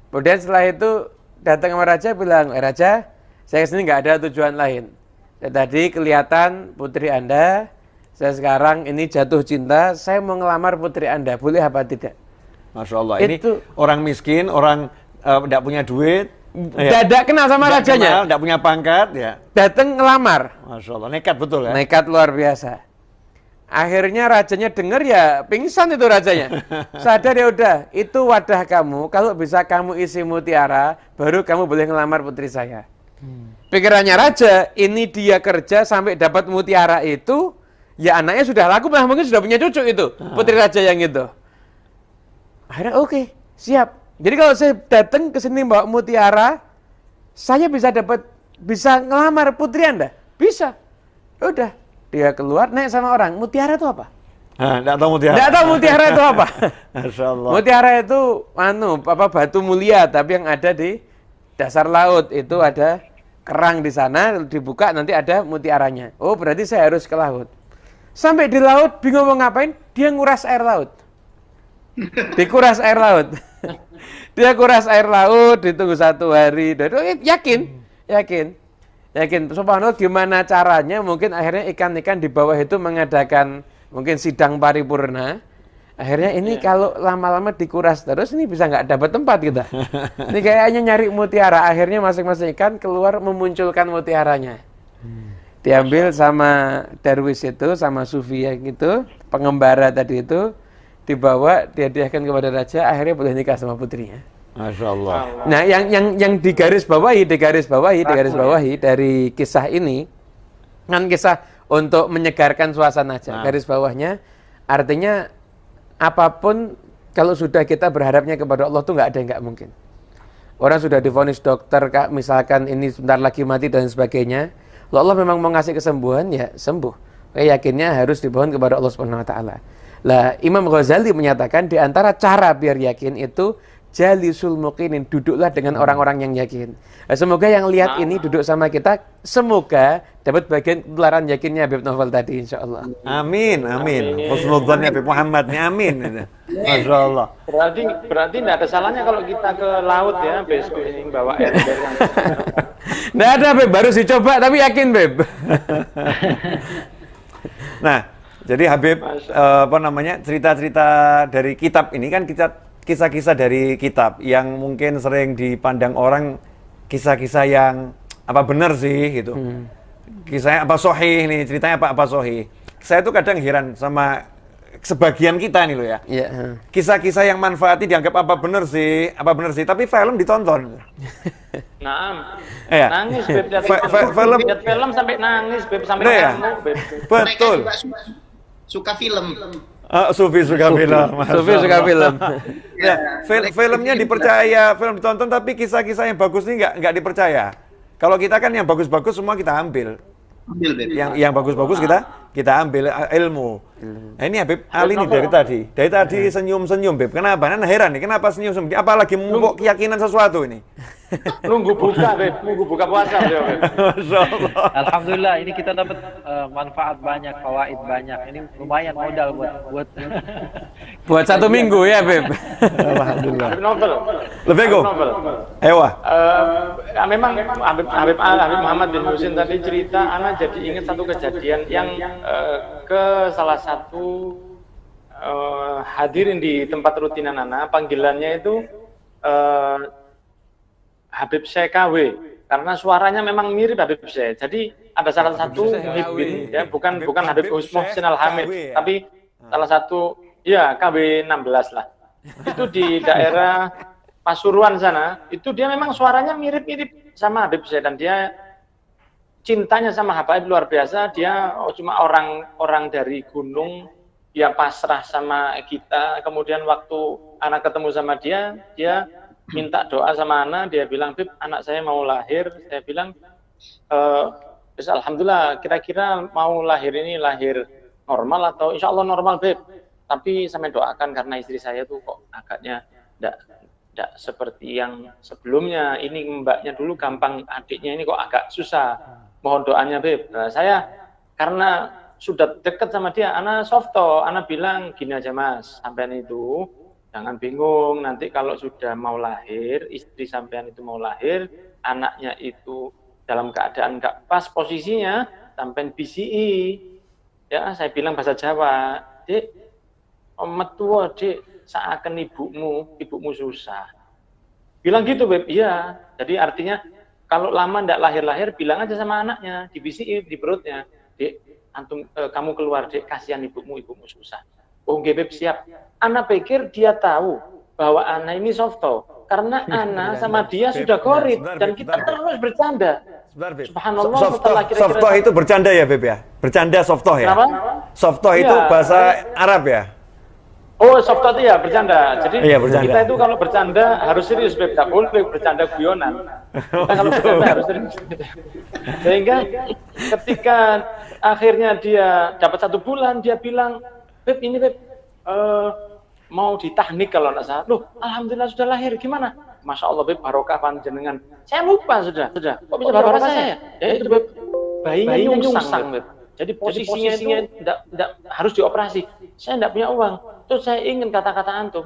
Kemudian setelah itu datang sama raja bilang, raja, saya kesini nggak ada tujuan lain. Tadi kelihatan putri Anda, saya sekarang ini jatuh cinta, saya mau ngelamar putri Anda, boleh apa tidak? Masya Allah, ini orang miskin, orang tidak punya duit, tidak kenal sama rajanya, tidak punya pangkat, ya. Datang ngelamar. Masya Allah, nekat betul ya? Nekat luar biasa. Akhirnya rajanya dengar ya pingsan itu rajanya. Sadar ya udah, itu wadah kamu, kalau bisa kamu isi mutiara, baru kamu boleh ngelamar putri saya. Pikirannya raja, ini dia kerja sampai dapat mutiara itu, ya anaknya sudah laku, mungkin sudah punya cucu itu, putri raja yang itu. Akhirnya oke, siap. Jadi kalau saya datang ke sini bawa mutiara, saya bisa ngelamar putri Anda? Bisa. Udah, dia keluar naik sama orang, mutiara itu apa? Nggak tahu mutiara. Nggak tahu mutiara itu apa. Masya Allah. Mutiara itu batu mulia, tapi yang ada di dasar laut itu ada kerang di sana, dibuka nanti ada mutiaranya. Oh, berarti saya harus ke laut. Sampai di laut bingung mau ngapain? Dia nguras air laut. Dikuras air laut. Dia kuras air laut, ditunggu 1 hari. Yakin. Subhanallah, gimana caranya? Mungkin akhirnya ikan-ikan di bawah itu mengadakan mungkin sidang paripurna. Akhirnya ini kalau lama-lama dikuras terus ini bisa nggak dapat tempat kita. Ini kayaknya nyari mutiara. Akhirnya masing-masing ikan keluar memunculkan mutiaranya. Diambil sama darwis itu, sama sufi yang itu, pengembara tadi itu, dibawa, dihadiahkan kepada raja. Akhirnya boleh nikah sama putrinya. Masya Allah. Nah, yang digaris bawahi dari kisah ini, kan kisah untuk menyegarkan suasana aja. Garis bawahnya, artinya apapun kalau sudah kita berharapnya kepada Allah tuh nggak ada yang nggak mungkin. Orang sudah divonis dokter, misalkan ini sebentar lagi mati dan sebagainya. Kalau Allah memang mau ngasih kesembuhan, ya sembuh. Yakinnya harus dibawa kepada Allah Subhanahu Wa Taala. Lah Imam Ghazali menyatakan di antara cara biar yakin itu jalisul muqinin, duduklah dengan orang-orang yang yakin. Semoga yang lihat ini duduk sama kita, semoga dapat bagian ketularan yakinnya Habib Novel tadi, insyaAllah. Amin. Husnudzannya Habib Muhammad nih, amin. Masya Allah. Berarti tidak ada salahnya kalau kita ke laut ya, besok ini bawa air. Nggak ada, Beb, baru dicoba tapi yakin, Beb. Nah, Jadi Habib, cerita-cerita dari kitab ini kan kisah-kisah dari kitab yang mungkin sering dipandang orang kisah-kisah yang apa benar sih gitu. Kisahnya apa sahih nih, ceritanya apa sahih. Saya tuh kadang heran sama sebagian kita nih loh ya. Kisah-kisah yang manfaatnya dianggap apa benar sih, tapi film ditonton. Nah, Iya. nangis Beb, lihat film sampai nangis Beb, sampai Iya. ngamuk Beb. Betul. Mereka juga suka film. Sufi suka film. Sufi suka film. Ya, filmnya dipercaya, film ditonton, tapi kisah-kisah yang bagus ini nggak dipercaya. Kalau kita kan yang bagus-bagus semua kita ambil. Ambil, Beb. Yang bagus-bagus kita ambil ilmu. Nah, ini Habib Ali nih dari tadi senyum-senyum Beb. Kenapa? Nah, heran nih, kenapa senyum-senyum? Apalagi memupuk keyakinan sesuatu ini. Nunggu buka Beb, nunggu buka puasa Beb. Masyaallah. Alhamdulillah ini kita dapat manfaat banyak, fawaid banyak. Ini lumayan modal buat Buat 1 minggu ya, Beb. Alhamdulillah. Habib Novel. Lebih go. Novel. Ewa. Memang Habib Muhammad bin Husin tadi cerita, ana jadi ingat satu kejadian yang ke salah satu hadirin di tempat rutinan ana, panggilannya itu Habib Syekh KW, karena suaranya memang mirip Habib Syekh. Jadi ada salah satu muhibbin, ya bukan Habib Muhsin Al-Hamid, tapi salah satu ya KW 16 lah. Itu di daerah Pasuruan sana, itu dia memang suaranya mirip-mirip sama Habib Syekh, dan dia cintanya sama Habib luar biasa. Dia cuma orang dari gunung, dia pasrah sama kita. Kemudian waktu anak ketemu sama dia minta doa sama anak. Dia bilang, Bib, anak saya mau lahir. Saya bilang, alhamdulillah, kira-kira mau lahir ini lahir normal atau insya Allah normal, Bib. Tapi saya doakan karena istri saya tuh kok agaknya tidak seperti yang sebelumnya. Ini mbaknya dulu gampang, adiknya ini kok agak susah. Mohon doanya, Bib. Nah, saya karena sudah dekat sama dia, anak softo, anak bilang gini aja Mas, sampean itu jangan bingung, nanti kalau sudah mau lahir, istri sampean itu mau lahir, anaknya itu dalam keadaan nggak pas posisinya, sampean BCI. Ya, saya bilang bahasa Jawa, Dek, metua Dek, seakan ibumu susah. Bilang gitu, Beb. Iya. Jadi artinya kalau lama ndak lahir-lahir, bilang aja sama anaknya di BCI, di perutnya, Dek, antum kamu keluar, Dek, kasihan ibumu susah. Oh, Beb, siap. Ana pikir dia tahu bahwa Ana ini softo, karena Ana sama dia sudah korit, dan kita terus bercanda. Subhanallah, setelah kira-kira softo itu bercanda ya, Beb ya? Bercanda softo ya? Kenapa? Softo itu bahasa Arab ya? Oh, softo itu ya bercanda. Jadi bercanda. kita itu kalau bercanda harus serius, Beb. Tak boleh bercanda guyonan. Kita kalau bercanda harus serius. Sehingga ketika akhirnya dia dapat 1 bulan, dia bilang, Beb, ini Beb, mau ditahnik kalau nggak salah. Loh, alhamdulillah sudah lahir. Gimana? Masya Allah, Beb, barokah panjenengan. Saya lupa sudah. Kok bisa barokah saya? Ya itu, Beb, bayinya nyungsang, Beb. Jadi posisinya tidak harus dioperasi. Saya tidak punya uang. Terus saya ingin kata-kata antum.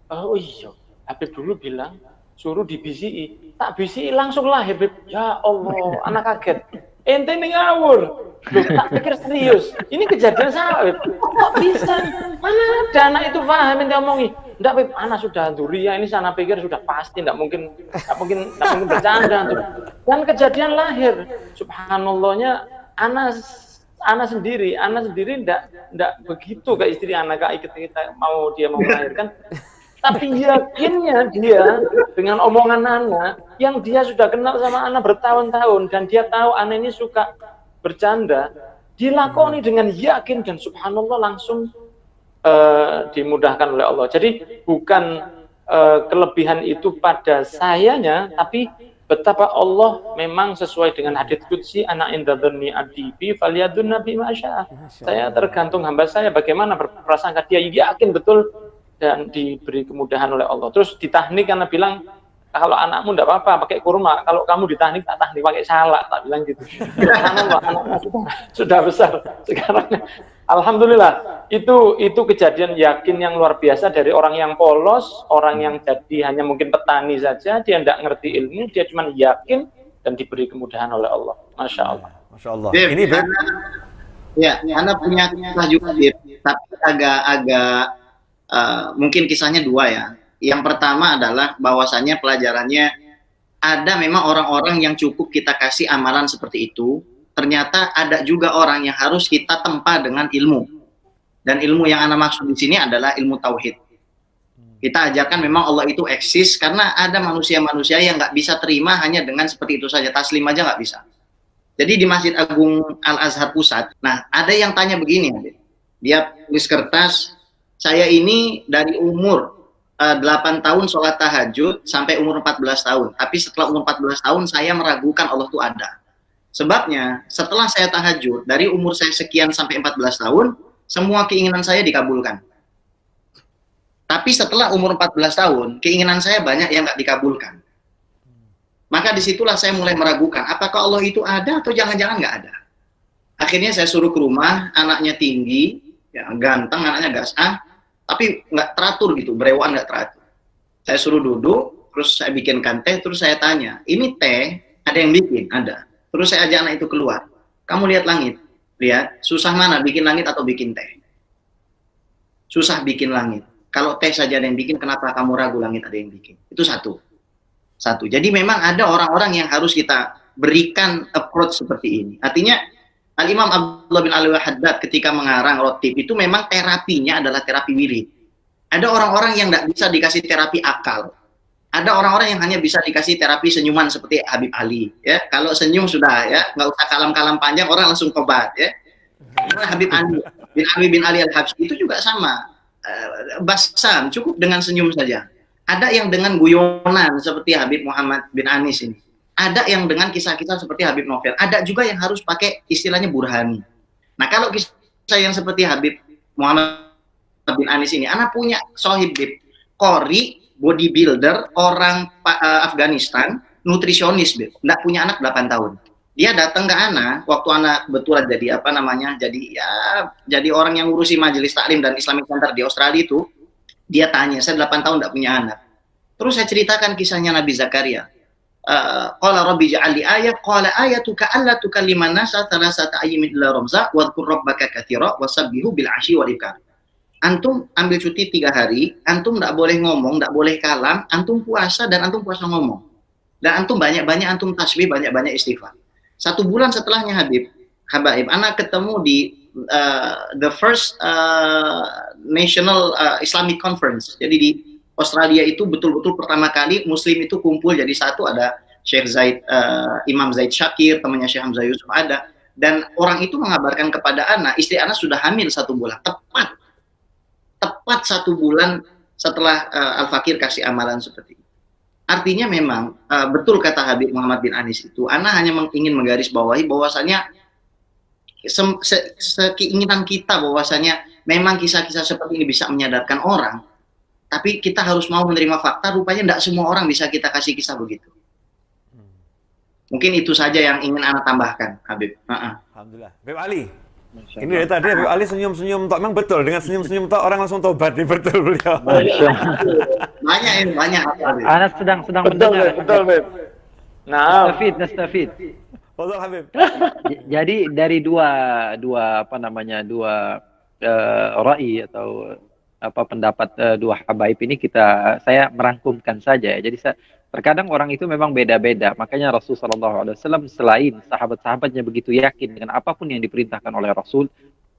Oh iya, Habib dulu bilang suruh di BCI. Tak BCI langsung lahir, Beb. Ya Allah, anak kaget. Ente ini ngawur. Loh, tak pikir serius. Ini kejadian salah, Beb. Kok bisa? Mana ada anak itu paham yang diomongi? Enggak, Beb, anak sudah duria. Ini sana pikir sudah pasti, enggak mungkin bercanda. Dan kejadian lahir. Subhanallahnya, anak sendiri enggak begitu ke istri anak, kita mau melahirkan. Tapi yakinnya dia dengan omongan anak yang dia sudah kenal sama anak bertahun-tahun, dan dia tahu anak ini suka bercanda, dilakoni dengan yakin, dan subhanallah langsung dimudahkan oleh Allah. Jadi bukan kelebihan itu pada sayanya, tapi betapa Allah memang sesuai dengan hadits qudsi, ana inda dzanni abdi bi falyadun nabi masya. Saya tergantung hamba saya bagaimana berprasangka, dia yakin betul dan diberi kemudahan oleh Allah. Terus ditahnik karena bilang, kalau anakmu enggak apa-apa pakai kurma, kalau kamu ditahnik tak tahnik pakai salak, tak bilang gitu. Subhanallah, anaknya sudah besar sekarang. Alhamdulillah, itu kejadian yakin yang luar biasa dari orang yang polos, orang yang jadi hanya mungkin petani saja, dia tidak ngerti ilmu, dia cuma yakin dan diberi kemudahan oleh Allah. Masya Allah. Masya Allah. Beb, Ini Beb. Ya, Anda punya kisah juga, Bib, tapi agak-agak mungkin kisahnya dua ya. Yang pertama adalah bahwasannya pelajarannya ada memang orang-orang yang cukup kita kasih amalan seperti itu. Ternyata ada juga orang yang harus kita tempa dengan ilmu. Dan ilmu yang Anda maksud di sini adalah ilmu tauhid. Kita ajarkan memang Allah itu eksis karena ada manusia-manusia yang nggak bisa terima hanya dengan seperti itu saja. Taslim aja nggak bisa. Jadi di Masjid Agung Al-Azhar Pusat, nah ada yang tanya begini, dia tulis kertas, saya ini dari umur 8 tahun sholat tahajud sampai umur 14 tahun, tapi setelah umur 14 tahun saya meragukan Allah itu ada. Sebabnya setelah saya tahajud, dari umur saya sekian sampai 14 tahun, semua keinginan saya dikabulkan. Tapi setelah umur 14 tahun, keinginan saya banyak yang nggak dikabulkan. Maka disitulah saya mulai meragukan, apakah Allah itu ada atau jangan-jangan nggak ada. Akhirnya saya suruh ke rumah, anaknya tinggi, ya, ganteng, anaknya gasah, tapi nggak teratur gitu, berewan nggak teratur. Saya suruh duduk, terus saya bikinkan teh, terus saya tanya, ini teh ada yang bikin? Ada. Terus saya ajak anak itu keluar. Kamu lihat langit, lihat, susah mana bikin langit atau bikin teh? Susah bikin langit. Kalau teh saja ada yang bikin, kenapa kamu ragu langit ada yang bikin? Itu satu. Jadi memang ada orang-orang yang harus kita berikan approach seperti ini. Artinya Al-Imam Abdullah bin Ali Haddad ketika mengarang Rotib itu memang terapinya adalah terapi wirid. Ada orang-orang yang tidak bisa dikasih terapi akal. Ada orang-orang yang hanya bisa dikasih terapi senyuman seperti Habib Ali. Ya, kalau senyum sudah ya, nggak usah kalam-kalam panjang, orang langsung tobat. Ya, Habib Ali bin Ali Al-Habsyi itu juga sama. Basam cukup dengan senyum saja. Ada yang dengan guyonan seperti Habib Muhammad bin Anis ini. Ada yang dengan kisah-kisah seperti Habib Novel. Ada juga yang harus pakai istilahnya burhani. Nah, kalau kisah yang seperti Habib Muhammad bin Anis ini, anak punya sohib Qori, bodybuilder, orang Afghanistan, nutrisionis, nggak punya anak 8 tahun. Dia datang ke anak, waktu anak betulan jadi jadi orang yang ngurusi majelis taklim dan Islamic Center di Australia itu. Dia tanya, saya 8 tahun tidak punya anak. Terus saya ceritakan kisahnya Nabi Zakaria. Qala rabbi ja'alli ayat, qala ayatuka alla tukalliman nasa thalathata ayyamin illa ramza wadhkur rabbaka katsira wasabbihu bil 'ashyi wal ibkar. Antum ambil cuti 3 hari, antum tidak boleh ngomong, tidak boleh kalam, antum puasa dan antum puasa ngomong. Dan antum banyak-banyak antum tasbih, banyak-banyak istighfar. 1 bulan setelahnya Habaib, anak ketemu di the first National Islamic Conference. Jadi di Australia itu betul-betul pertama kali Muslim itu kumpul jadi satu. Ada Syekh Zaid, Imam Zaid Syakir, temannya Syekh Hamzah Yusuf ada. Dan orang itu mengabarkan kepada anak, istri anak sudah hamil 1 bulan. Tepat 1 bulan setelah Al-Fakir kasih amalan seperti itu. Artinya memang betul kata Habib Muhammad bin Anis itu, anak hanya ingin menggarisbawahi bahwasanya keinginan kita bahwasanya memang kisah-kisah seperti ini bisa menyadarkan orang, tapi kita harus mau menerima fakta, rupanya tidak semua orang bisa kita kasih kisah begitu. Mungkin itu saja yang ingin Anda tambahkan, Habib. Alhamdulillah. Habib Ali, ini dari tadi Habib Ali senyum-senyum tok, memang betul, dengan senyum-senyum tok orang langsung tobat, nih betul beliau. Banyak. Anak sedang mendengar. Betul, Beb. Nah, Nastafid. Betul, Habib. Jadi dari dua ra'i atau pendapat dua habaib ini saya merangkumkan saja ya. Jadi terkadang orang itu memang beda-beda. Makanya Rasul SAW selain sahabat-sahabatnya begitu yakin dengan apapun yang diperintahkan oleh Rasul,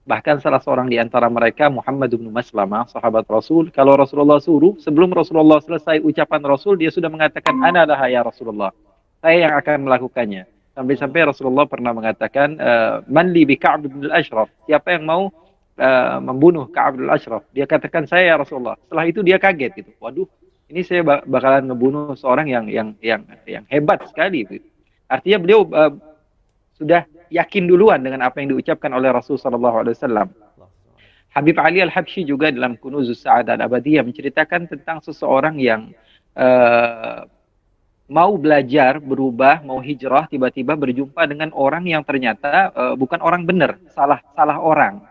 bahkan salah seorang di antara mereka Muhammad bin Maslamah, sahabat Rasul, kalau Rasulullah suruh, sebelum Rasulullah selesai ucapan Rasul, dia sudah mengatakan, "Ana laha ya Rasulullah." Saya yang akan melakukannya. Sampai-sampai Rasulullah pernah mengatakan, "Man li bi Ka'b bin al-Ashraf?" Siapa yang mau membunuh Ka'b bin al-Ashraf? Dia katakan, "Saya ya Rasulullah." Setelah itu dia kaget gitu. Waduh, ini saya bakalan ngebunuh seorang yang hebat sekali gitu. Artinya beliau sudah yakin duluan dengan apa yang diucapkan oleh Rasul sallallahu alaihi wasallam. Habib Ali Al-Habsyi juga dalam Kunuzus Sa'adah Al-Abadiyah menceritakan tentang seseorang yang mau belajar, berubah, mau hijrah, tiba-tiba berjumpa dengan orang yang ternyata bukan orang benar, salah orang.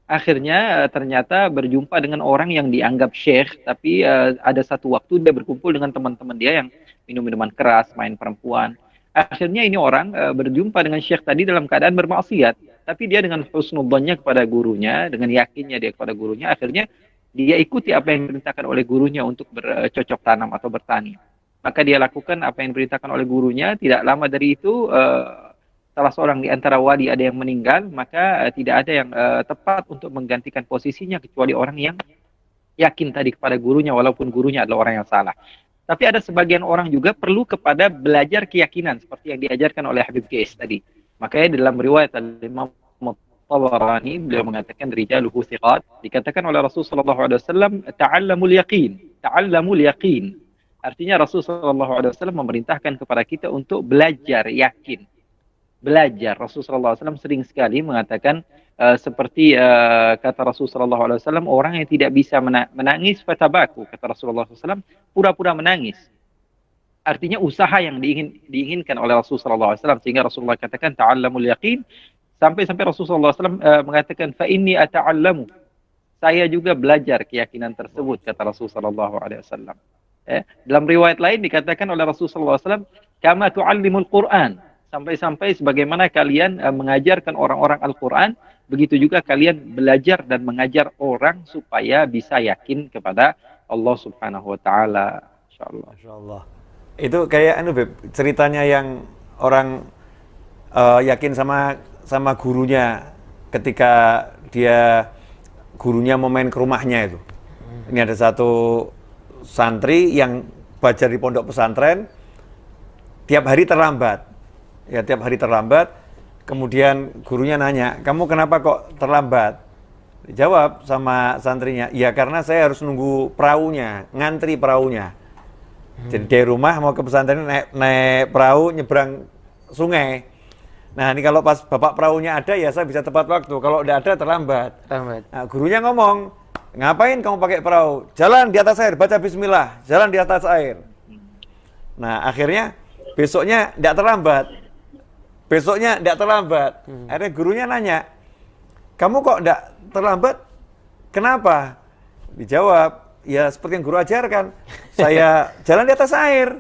Akhirnya ternyata berjumpa dengan orang yang dianggap syekh, tapi ada satu waktu dia berkumpul dengan teman-teman dia yang minum minuman keras, main perempuan. Akhirnya ini orang berjumpa dengan syekh tadi dalam keadaan bermaksiat. tapi dia dengan husnudzannya kepada gurunya, dengan yakinnya dia kepada gurunya, akhirnya dia ikuti apa yang diperintahkan oleh gurunya untuk bercocok tanam atau bertani. Maka dia lakukan apa yang diperintahkan oleh gurunya. Tidak lama dari itu salah seorang di antara wali ada yang meninggal, maka tidak ada yang tepat untuk menggantikan posisinya kecuali orang yang yakin tadi kepada gurunya, walaupun gurunya adalah orang yang salah. Tapi ada sebagian orang juga perlu kepada belajar keyakinan seperti yang diajarkan oleh Habib Qais tadi. Makanya dalam riwayat Imam Tabarani beliau mengatakan rijaluhu thiqat, dikatakan oleh Rasulullah SAW ta'allamul yaqin. Artinya Rasulullah SAW memerintahkan kepada kita untuk belajar yakin. Belajar. Rasulullah SAW sering sekali mengatakan seperti kata Rasulullah SAW, orang yang tidak bisa menangis fatabaku, kata Rasulullah SAW, pura-pura menangis. Artinya usaha yang diinginkan oleh Rasulullah SAW, sehingga Rasulullah katakan ta'allamul yaqin. Sampai Rasulullah SAW mengatakan fa inni ata'allamu, saya juga belajar keyakinan tersebut, kata Rasulullah SAW. Dalam riwayat lain dikatakan oleh Rasulullah SAW, kama tu'allimul Quran, sampai-sampai sebagaimana kalian mengajarkan orang-orang Al-Quran, begitu juga kalian belajar dan mengajar orang supaya bisa yakin kepada Allah Subhanahu wa taala. Insyaallah. Masyaallah. Itu kayak Beb, ceritanya yang orang yakin sama gurunya ketika gurunya mau main ke rumahnya itu. Ini ada satu santri yang belajar di pondok pesantren, tiap hari terlambat. Ya, tiap hari terlambat. Kemudian gurunya nanya, kamu kenapa kok terlambat? Dijawab sama santrinya, ya karena saya harus nunggu perahunya, ngantri perahunya. Jadi dari rumah mau ke pesantren naik perahu nyebrang sungai. Nah ini kalau pas bapak perahunya ada ya saya bisa tepat waktu. Kalau tidak ada terlambat. Nah, gurunya ngomong, ngapain kamu pakai perahu? Jalan di atas air, baca bismillah. Jalan di atas air. Nah akhirnya besoknya tidak terlambat. Akhirnya gurunya nanya, kamu kok tidak terlambat? Kenapa? Dijawab, ya seperti yang guru ajarkan. Saya jalan di atas air.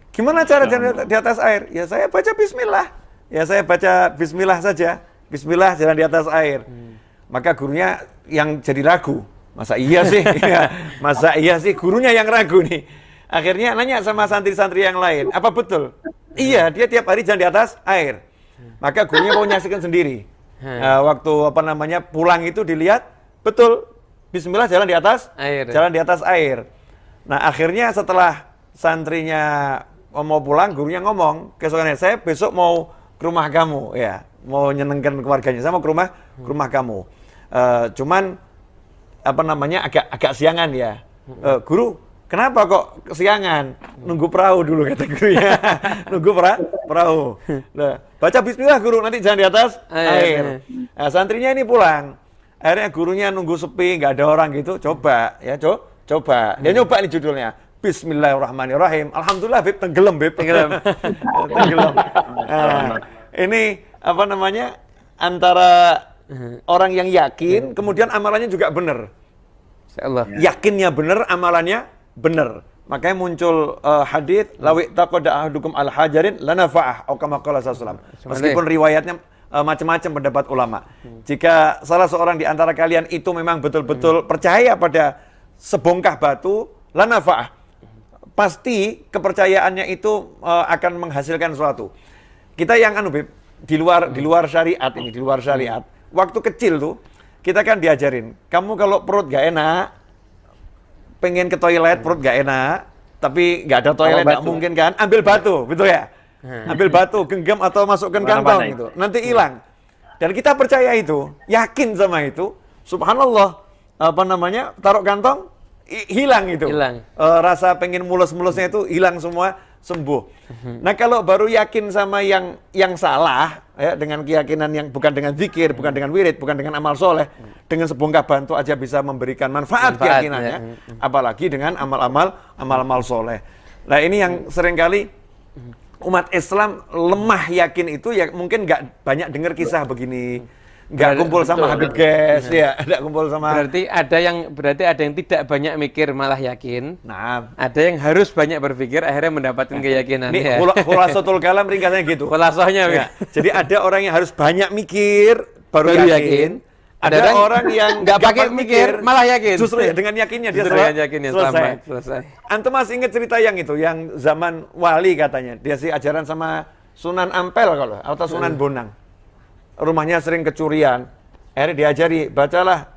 Gimana cara jalan di atas air? Ya saya baca bismillah. Ya saya baca bismillah saja. Bismillah jalan di atas air. Maka gurunya yang jadi ragu. Masa iya sih? Masa iya sih? Gurunya yang ragu nih. Akhirnya nanya sama santri-santri yang lain. Apa betul? Iya, dia tiap hari jalan di atas air. Maka gurunya mau menyaksikan sendiri. Waktu pulang itu dilihat, betul. Bismillah jalan di atas air. Jalan di atas air. Nah akhirnya setelah santrinya mau pulang, gurunya ngomong, keesokannya saya besok mau ke rumah kamu, ya, mau nyenengkan keluarganya, saya mau ke rumah kamu. Cuman agak siangan ya. Guru, kenapa kok kesiangan? Nunggu perahu dulu kata gurunya. Nunggu perahu. Nah, baca bismillah guru, nanti jalan di atas air. Nah, santrinya ini pulang. Akhirnya gurunya nunggu sepi, nggak ada orang gitu. Coba. Dia nyoba nih judulnya. Bismillahirrahmanirrahim. Alhamdulillah, Beb, tenggelam. Nah, ini antara orang yang yakin, kemudian amalannya juga benar. Yakinnya benar, amalannya benar. Makanya muncul hadis lawi taqada ahadukum al hajarin lanafa'ah atau kama qala sallallahu alaihi wasallam. Meskipun riwayatnya macam-macam pendapat ulama. Jika salah seorang di antara kalian itu memang betul-betul percaya pada sebongkah batu, lanafa'ah. Pasti kepercayaannya itu akan menghasilkan sesuatu. Kita yang di luar syariat ini, di luar syariat. Waktu kecil tuh kita kan diajarin, kamu kalau perut gak enak, pengen ke toilet, perut gak enak, tapi gak ada toilet, gak mungkin kan, ambil batu, betul ya? Ambil batu, genggam atau masukkan kantong gitu, nanti hilang. Dan kita percaya itu, yakin sama itu, subhanallah, taruh kantong, hilang itu. Rasa pengen mulus-mulusnya itu hilang semua, sembuh. Nah kalau baru yakin sama yang salah, ya, dengan keyakinan yang bukan dengan zikir, bukan dengan wirid, bukan dengan amal soleh, dengan sebongkah bantu aja bisa memberikan manfaat keyakinannya, apalagi dengan amal-amal soleh. Nah ini yang seringkali umat Islam lemah yakin itu, ya mungkin nggak banyak dengar kisah begini. nggak kumpul sama Habib Ges, ya, nggak kumpul sama. Berarti ada yang tidak banyak mikir malah yakin. Nah, ada yang harus banyak berpikir akhirnya mendapatkan keyakinan. Ini khulasatul kalam ringkasnya gitu. Khulasahnya. Ya. Jadi ada orang yang harus banyak mikir baru yakin. Ada orang yang nggak pakai mikir malah yakin. Justru ya dengan yakinnya dia selesai. Antum masih ingat cerita yang itu, yang zaman wali katanya dia sih ajaran sama Sunan Ampel atau Sunan Bonang. Rumahnya sering kecurian. Akhirnya diajari, bacalah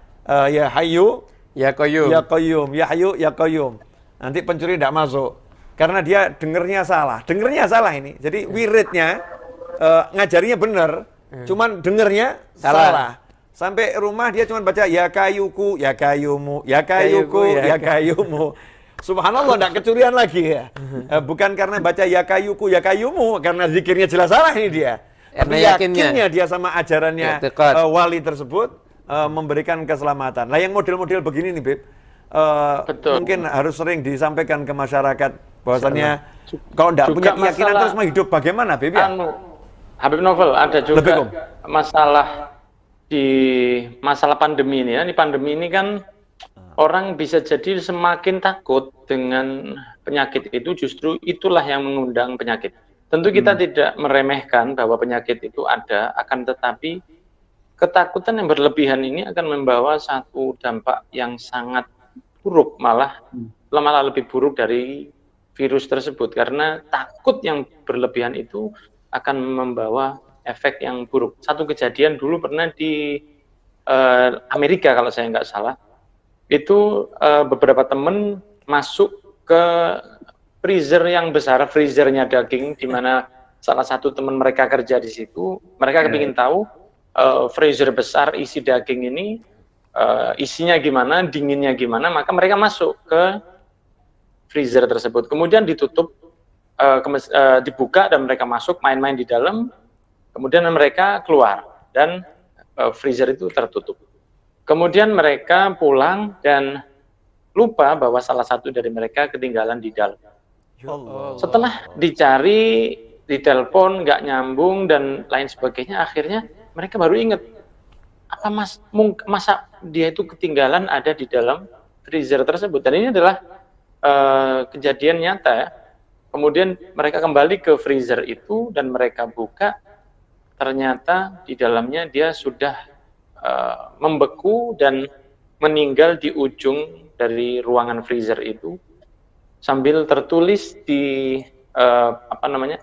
ya Hayyu, ya Qayyum, ya Qayyum, ya Hayyu, ya Qayyum. Nanti pencuri tidak masuk. Karena dia dengernya salah ini. Jadi wiridnya ngajarinya benar, cuman dengernya salah. Sampai rumah dia cuma baca ya kayuku, ya kayumu, ya kayuku, ya kayumu. Subhanallah, tidak kecurian lagi ya. Bukan karena baca ya kayuku, ya kayumu, karena zikirnya jelas salah ini dia. Tapi yakinnya dia sama ajarannya wali tersebut memberikan keselamatan. Lah yang model-model begini nih, Beb, mungkin harus sering disampaikan ke masyarakat bahwasannya kalau tidak punya keyakinan terus mau hidup bagaimana, Beb? Ya? Habib Novel, ada juga masalah pandemi ini ya. Ini pandemi ini kan orang bisa jadi semakin takut dengan penyakit itu, justru itulah yang mengundang penyakit. Tentu kita tidak meremehkan bahwa penyakit itu ada, akan tetapi ketakutan yang berlebihan ini akan membawa satu dampak yang sangat buruk, malah lebih buruk dari virus tersebut. Karena takut yang berlebihan itu akan membawa efek yang buruk. Satu kejadian dulu pernah di Amerika kalau saya nggak salah, itu beberapa teman masuk ke freezer yang besar, freezernya daging, di mana salah satu teman mereka kerja di situ. Mereka ingin tahu freezer besar isi daging ini isinya gimana, dinginnya gimana, maka mereka masuk ke freezer tersebut. Kemudian ditutup, dibuka dan mereka masuk main-main di dalam. Kemudian mereka keluar dan freezer itu tertutup. Kemudian mereka pulang dan lupa bahwa salah satu dari mereka ketinggalan di dalam. Setelah dicari, ditelepon, nggak nyambung dan lain sebagainya, akhirnya mereka baru ingat, masa dia itu ketinggalan ada di dalam freezer tersebut. Dan ini adalah kejadian nyata ya. Kemudian mereka kembali ke freezer itu dan mereka buka, ternyata di dalamnya dia sudah membeku dan meninggal di ujung dari ruangan freezer itu, sambil tertulis di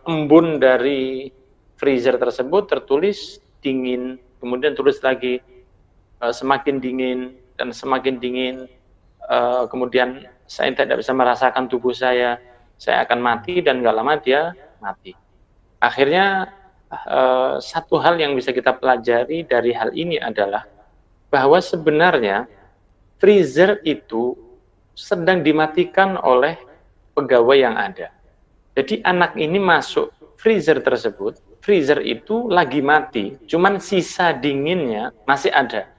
embun dari freezer tersebut tertulis dingin, kemudian tulis lagi semakin dingin dan semakin dingin, kemudian saya tidak bisa merasakan tubuh saya akan mati, dan nggak lama dia mati. Akhirnya satu hal yang bisa kita pelajari dari hal ini adalah bahwa sebenarnya freezer itu sedang dimatikan oleh pegawai yang ada. Jadi anak ini masuk freezer tersebut, freezer itu lagi mati, cuman sisa dinginnya masih ada.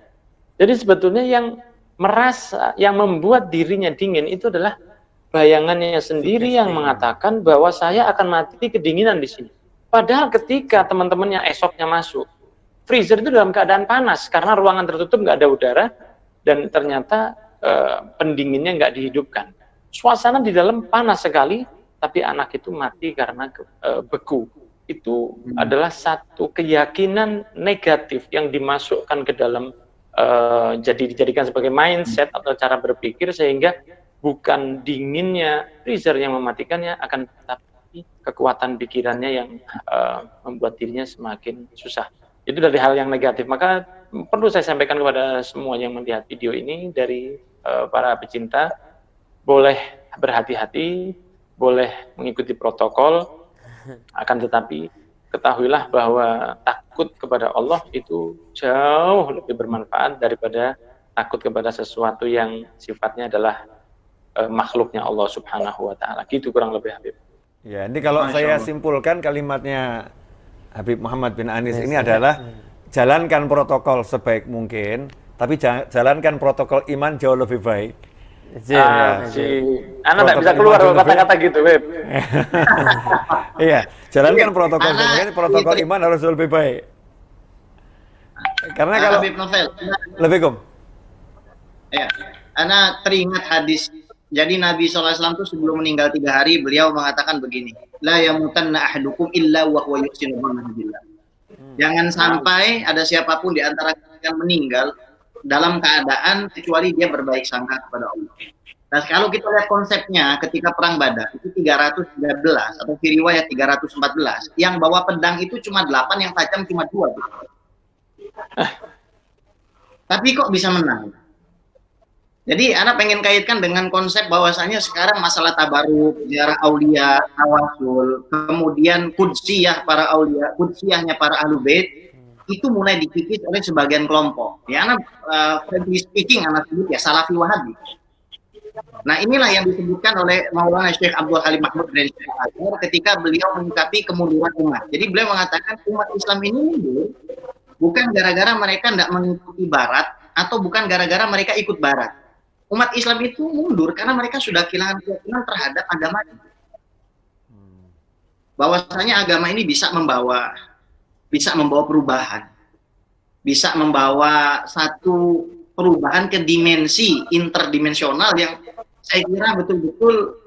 Jadi sebetulnya yang membuat dirinya dingin itu adalah bayangannya sendiri yang mengatakan bahwa saya akan mati kedinginan di sini. Padahal ketika teman-temannya esoknya masuk, freezer itu dalam keadaan panas karena ruangan tertutup, nggak ada udara, dan ternyata pendinginnya nggak dihidupkan. Suasana di dalam panas sekali, tapi anak itu mati karena beku. Itu adalah satu keyakinan negatif yang dimasukkan ke dalam, dijadikan sebagai mindset atau cara berpikir, sehingga bukan dinginnya freezer yang mematikannya, akan tetapi kekuatan pikirannya yang membuat dirinya semakin susah. Itu dari hal yang negatif. Maka perlu saya sampaikan kepada semua yang melihat video ini, dari para pecinta, boleh berhati-hati, boleh mengikuti protokol, akan tetapi ketahuilah bahwa takut kepada Allah itu jauh lebih bermanfaat daripada takut kepada sesuatu yang sifatnya adalah makhluknya Allah Subhanahu wa Ta'ala. Gitu kurang lebih, Habib. Ya, ini kalau saya simpulkan kalimatnya Habib Muhammad bin Anis ini adalah jalankan protokol sebaik mungkin, tapi jalankan protokol iman jauh lebih baik. Anak tidak bisa keluar kata-kata gitu, Beb. Iya, jalankan protokol iman harus lebih baik. Karena kalau Habib Novel, Assalamualaikum. ya, Ana teringat hadis. Jadi Nabi SAW itu sebelum meninggal 3 hari, beliau mengatakan begini, la yamutanna ahadukum illa wa huwa yuhsinu dhanna billah. Jangan sampai ada siapapun di antara kalian meninggal dalam keadaan kecuali dia berbaik sangka kepada Allah. Nah, kalau kita lihat konsepnya ketika perang Badar itu 313 atau di riwayat 314, yang bawa pedang itu cuma 8, yang tajam cuma 2. Tapi kok bisa menang? Jadi anak pengen kaitkan dengan konsep bahwasanya sekarang masalah tabaruk, ziarah aulia, tawasul, kemudian kudsiyah para aulia, kudsiyahnya para ahlul bait itu mulai dikikis oleh sebagian kelompok. Ya anak frankly speaking anak sebut ya Salafi Wahabi. Nah, inilah yang disebutkan oleh Maulana Syekh Abdul Halim Mahmud dari Syekh Azhar ketika beliau menyikapi kemunduran umat. Jadi beliau mengatakan umat Islam ini mundur bukan gara-gara mereka tidak mengikuti barat atau bukan gara-gara mereka ikut barat. Umat Islam itu mundur karena mereka sudah kehilangan keyakinan terhadap agama ini. Bahwasanya agama ini bisa membawa perubahan. Bisa membawa satu perubahan ke dimensi interdimensional yang saya kira betul-betul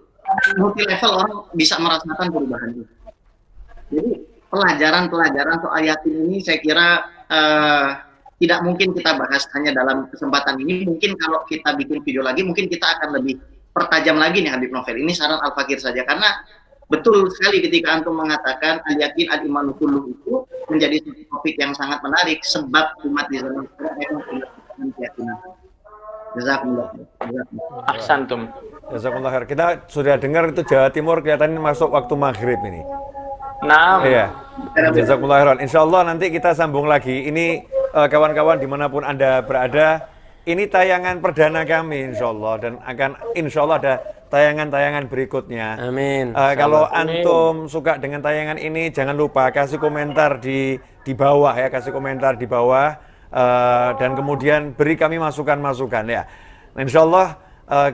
multi level orang bisa merasakan perubahan itu. Jadi pelajaran-pelajaran soal yakin ini saya kira tidak mungkin kita bahas hanya dalam kesempatan ini. Mungkin kalau kita bikin video lagi, mungkin kita akan lebih pertajam lagi nih Habib Novel. Ini saran Al-Fakir saja, karena betul sekali ketika antum mengatakan al-yakin al-imanu kulluh itu menjadi topik yang sangat menarik, sebab umat di zaman sekarang memang punya keyakinan. Jazakumullah. Ahsantum. Jazakumullah khair. Kita sudah dengar itu Jawa Timur kelihatannya masuk waktu maghrib ini. Nah, Iya. Jazakumullah khairan. Insyaallah nanti kita sambung lagi. Ini kawan-kawan dimanapun Anda berada, ini tayangan perdana kami insyaallah, dan akan insyaallah ada tayangan-tayangan berikutnya. Amin. Kalau antum suka dengan tayangan ini, jangan lupa kasih komentar di bawah ya, kasih komentar di bawah, dan kemudian beri kami masukan-masukan ya. Nah, insyaallah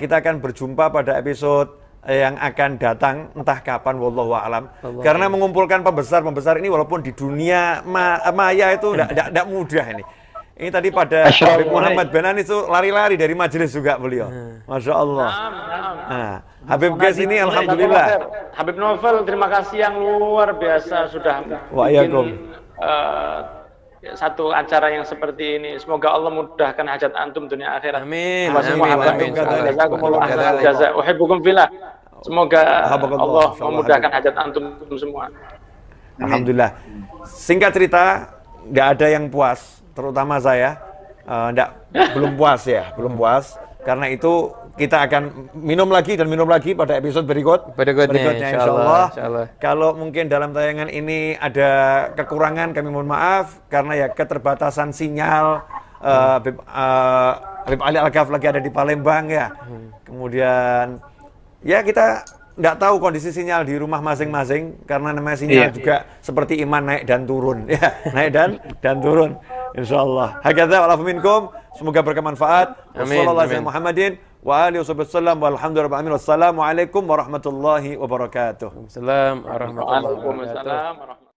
kita akan berjumpa pada episode yang akan datang entah kapan, wallahu a'lam. Karena mengumpulkan pembesar ini walaupun di dunia maya itu tidak mudah ini. Ini tadi pada Habib Muhammad Benani itu lari-lari dari majelis juga beliau. Masya Allah. Nah, Habib Ges ini alhamdulillah. Habib Novel, terima kasih yang luar biasa sudah bikin satu acara yang seperti ini. Semoga Allah mudahkan hajat antum dunia akhirat. Amin. Uhibbukum fillah. Semoga Allah memudahkan hajat antum semua. Alhamdulillah. Singkat cerita, nggak ada yang puas, terutama saya. Belum puas ya, belum puas. Karena itu kita akan minum lagi pada episode berikutnya insyaallah. Kalau mungkin dalam tayangan ini ada kekurangan, kami mohon maaf karena ya keterbatasan sinyal. Habib Ali Al-Ghaf lagi ada di Palembang ya. Kemudian ya kita nggak tahu kondisi sinyal di rumah masing-masing karena namanya sinyal juga seperti iman, naik dan turun ya, naik dan turun. Insyaallah. Hakadza wa alafu minkum. Semoga bermanfaat. Wassalamualaikum warahmatullahi wabarakatuh. Assalamualaikum warahmatullahi wabarakatuh. Waalaikumsalam warahmatullahi wabarakatuh.